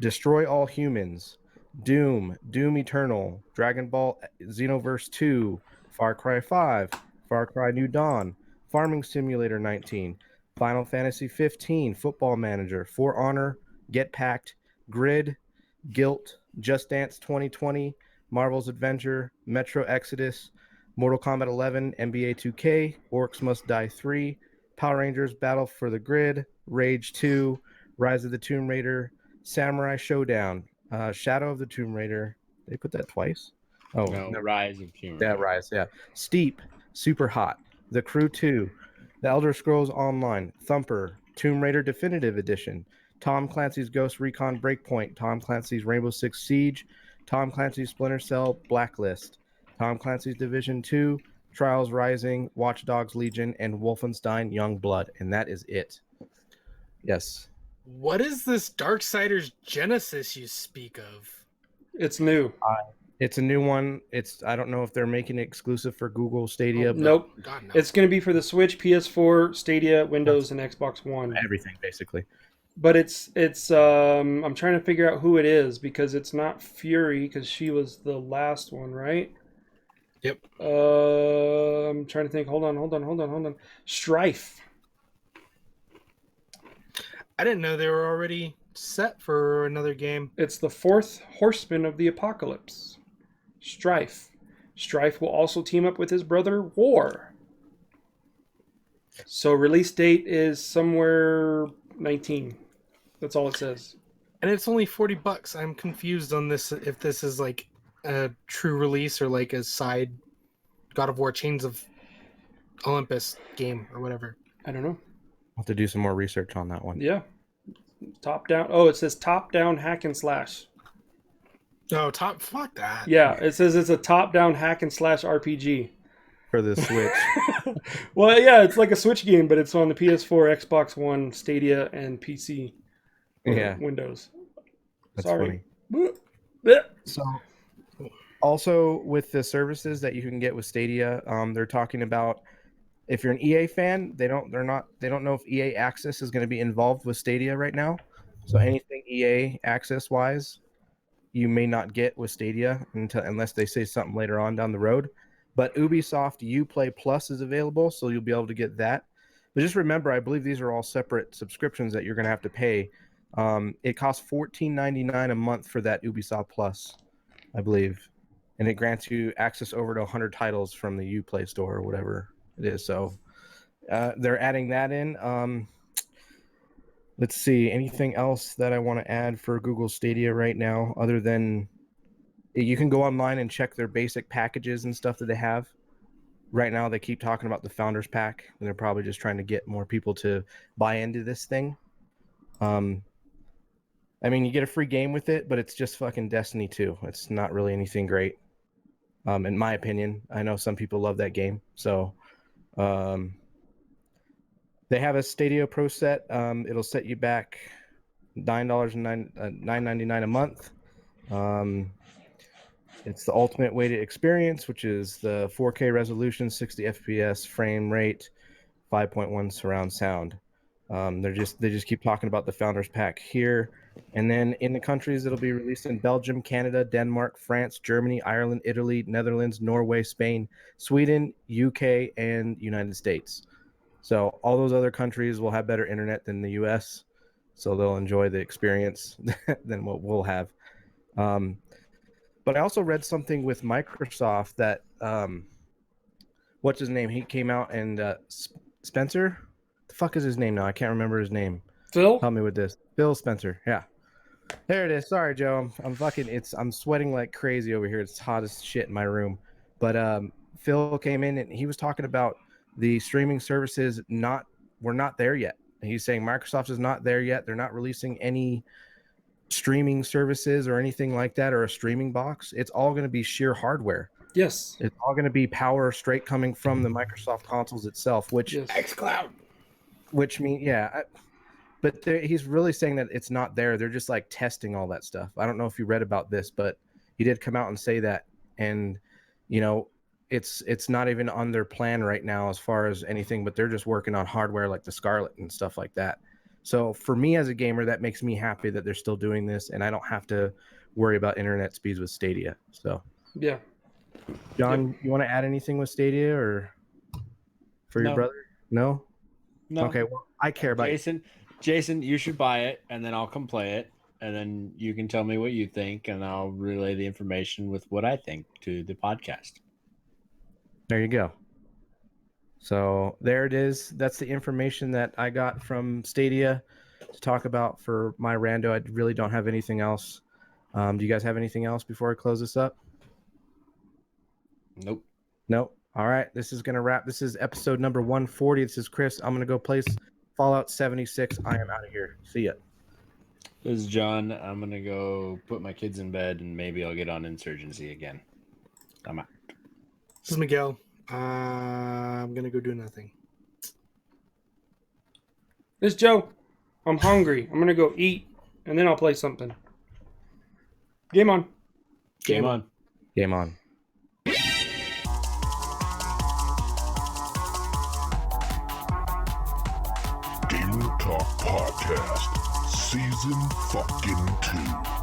Destroy All Humans, Doom, Doom Eternal, Dragon Ball Xenoverse 2, Far Cry 5, Far Cry New Dawn, Farming Simulator 19, Final Fantasy 15, Football Manager, For Honor, Get Packed, Grid, Guilt, Just Dance 2020, Marvel's Adventure, Metro Exodus, Mortal Kombat 11, NBA 2K, Orcs Must Die 3, Power Rangers Battle for the Grid, Rage 2, Rise of the Tomb Raider, Samurai Showdown, Shadow of the Tomb Raider. They put that twice? Oh, no, Rise of Tomb Raider. Yeah, Rise, yeah. Steep, Super Hot, The Crew 2, The Elder Scrolls Online, Thumper, Tomb Raider Definitive Edition, Tom Clancy's Ghost Recon Breakpoint, Tom Clancy's Rainbow Six Siege, Tom Clancy's Splinter Cell Blacklist, Tom Clancy's Division 2, Trials Rising, Watch Dogs Legion, and Wolfenstein Youngblood, and that is it. Yes. What is this Darksiders Genesis you speak of? It's new. It's a new one. I don't know if they're making it exclusive for Google Stadia, but Nope. God, no. It's going to be for the Switch, PS4, Stadia, Windows, and Xbox One. everything basically. But it's I'm trying to figure out who it is because it's not Fury because she was the last one, right? Yep. I'm trying to think. Hold on. Strife. I didn't know they were already set for another game. It's the fourth horseman of the apocalypse. Strife. Strife will also team up with his brother War. So release date is somewhere 19. That's all it says. And it's only $40. I'm confused on this, if this is like a true release or like a side God of War Chains of Olympus game or whatever. I don't know. I'll have to do some more research on that one. Yeah. Top down. Oh, it says top down hack and slash. No, fuck that. Yeah, it says it's a top down hack and slash RPG. For the Switch. Well, yeah, it's like a Switch game, but it's on the PS4, Xbox One, Stadia, and PC. Yeah. Windows. That's Sorry. funny. So also with the services that you can get with Stadia, they're talking about if you're an EA fan, they don't know if EA Access is going to be involved with Stadia right now. So anything EA Access wise, you may not get with Stadia unless they say something later on down the road. But Ubisoft Uplay Plus is available, so you'll be able to get that. But just remember, I believe these are all separate subscriptions that you're going to have to pay. It costs $14.99 a month for that Ubisoft Plus, I believe, and it grants you access over to 100 titles from the Uplay store or whatever it is. So they're adding that in. Let's see, anything else that I want to add for Google Stadia right now, other than you can go online and check their basic packages and stuff that they have. Right now, they keep talking about the Founders Pack, and they're probably just trying to get more people to buy into this thing. I mean, you get a free game with it, but it's just fucking Destiny 2. It's not really anything great, in my opinion. I know some people love that game. So they have a Stadia Pro set. It'll set you back $9.99 a month. It's the ultimate weighted experience, which is the 4K resolution, 60 FPS frame rate, 5.1 surround sound. They just keep talking about the Founders Pack here. And then in the countries, it'll be released in Belgium, Canada, Denmark, France, Germany, Ireland, Italy, Netherlands, Norway, Spain, Sweden, UK, and United States. So all those other countries will have better internet than the US, so they'll enjoy the experience than what we'll have. But I also read something with Microsoft that, what's his name? He came out and Spencer? The fuck is his name now? I can't remember his name. Phil? Help me with this. Phil Spencer. Yeah. There it is. Sorry, Joe. I'm sweating like crazy over here. It's hot as shit in my room. But Phil came in and he was talking about the streaming services we're not there yet. And he's saying Microsoft is not there yet. They're not releasing any streaming services or anything like that, or a streaming box. It's all going to be sheer hardware. Yes. It's all going to be power straight coming from the Microsoft consoles itself, which Yes. xCloud. Which means, yeah, but he's really saying that it's not there. They're just like testing all that stuff. I don't know if you read about this, but he did come out and say that, and you know, it's not even on their plan right now as far as anything, but they're just working on hardware like the Scarlet and stuff like that. So for me as a gamer, that makes me happy that they're still doing this, and I don't have to worry about internet speeds with Stadia. So yeah, John, you want to add anything with Stadia or for your brother? No. No. Okay, well, I care about Jason, you should buy it, and then I'll come play it, and then you can tell me what you think, and I'll relay the information with what I think to the podcast. There you go. So there it is. That's the information that I got from Stadia to talk about for my rando. I really don't have anything else. Do you guys have anything else before I close this up? Nope. Nope. All right, this is going to wrap. This is episode number 140. This is Chris. I'm going to go play Fallout 76. I am out of here. See ya. This is John. I'm going to go put my kids in bed, and maybe I'll get on Insurgency again. I'm out. This is Miguel. I'm gonna go do nothing. This is Joe. I'm hungry. I'm gonna go eat, and then I'll play something. Game on. Game on. Game on. Gamer Talk Podcast, Season fucking 2.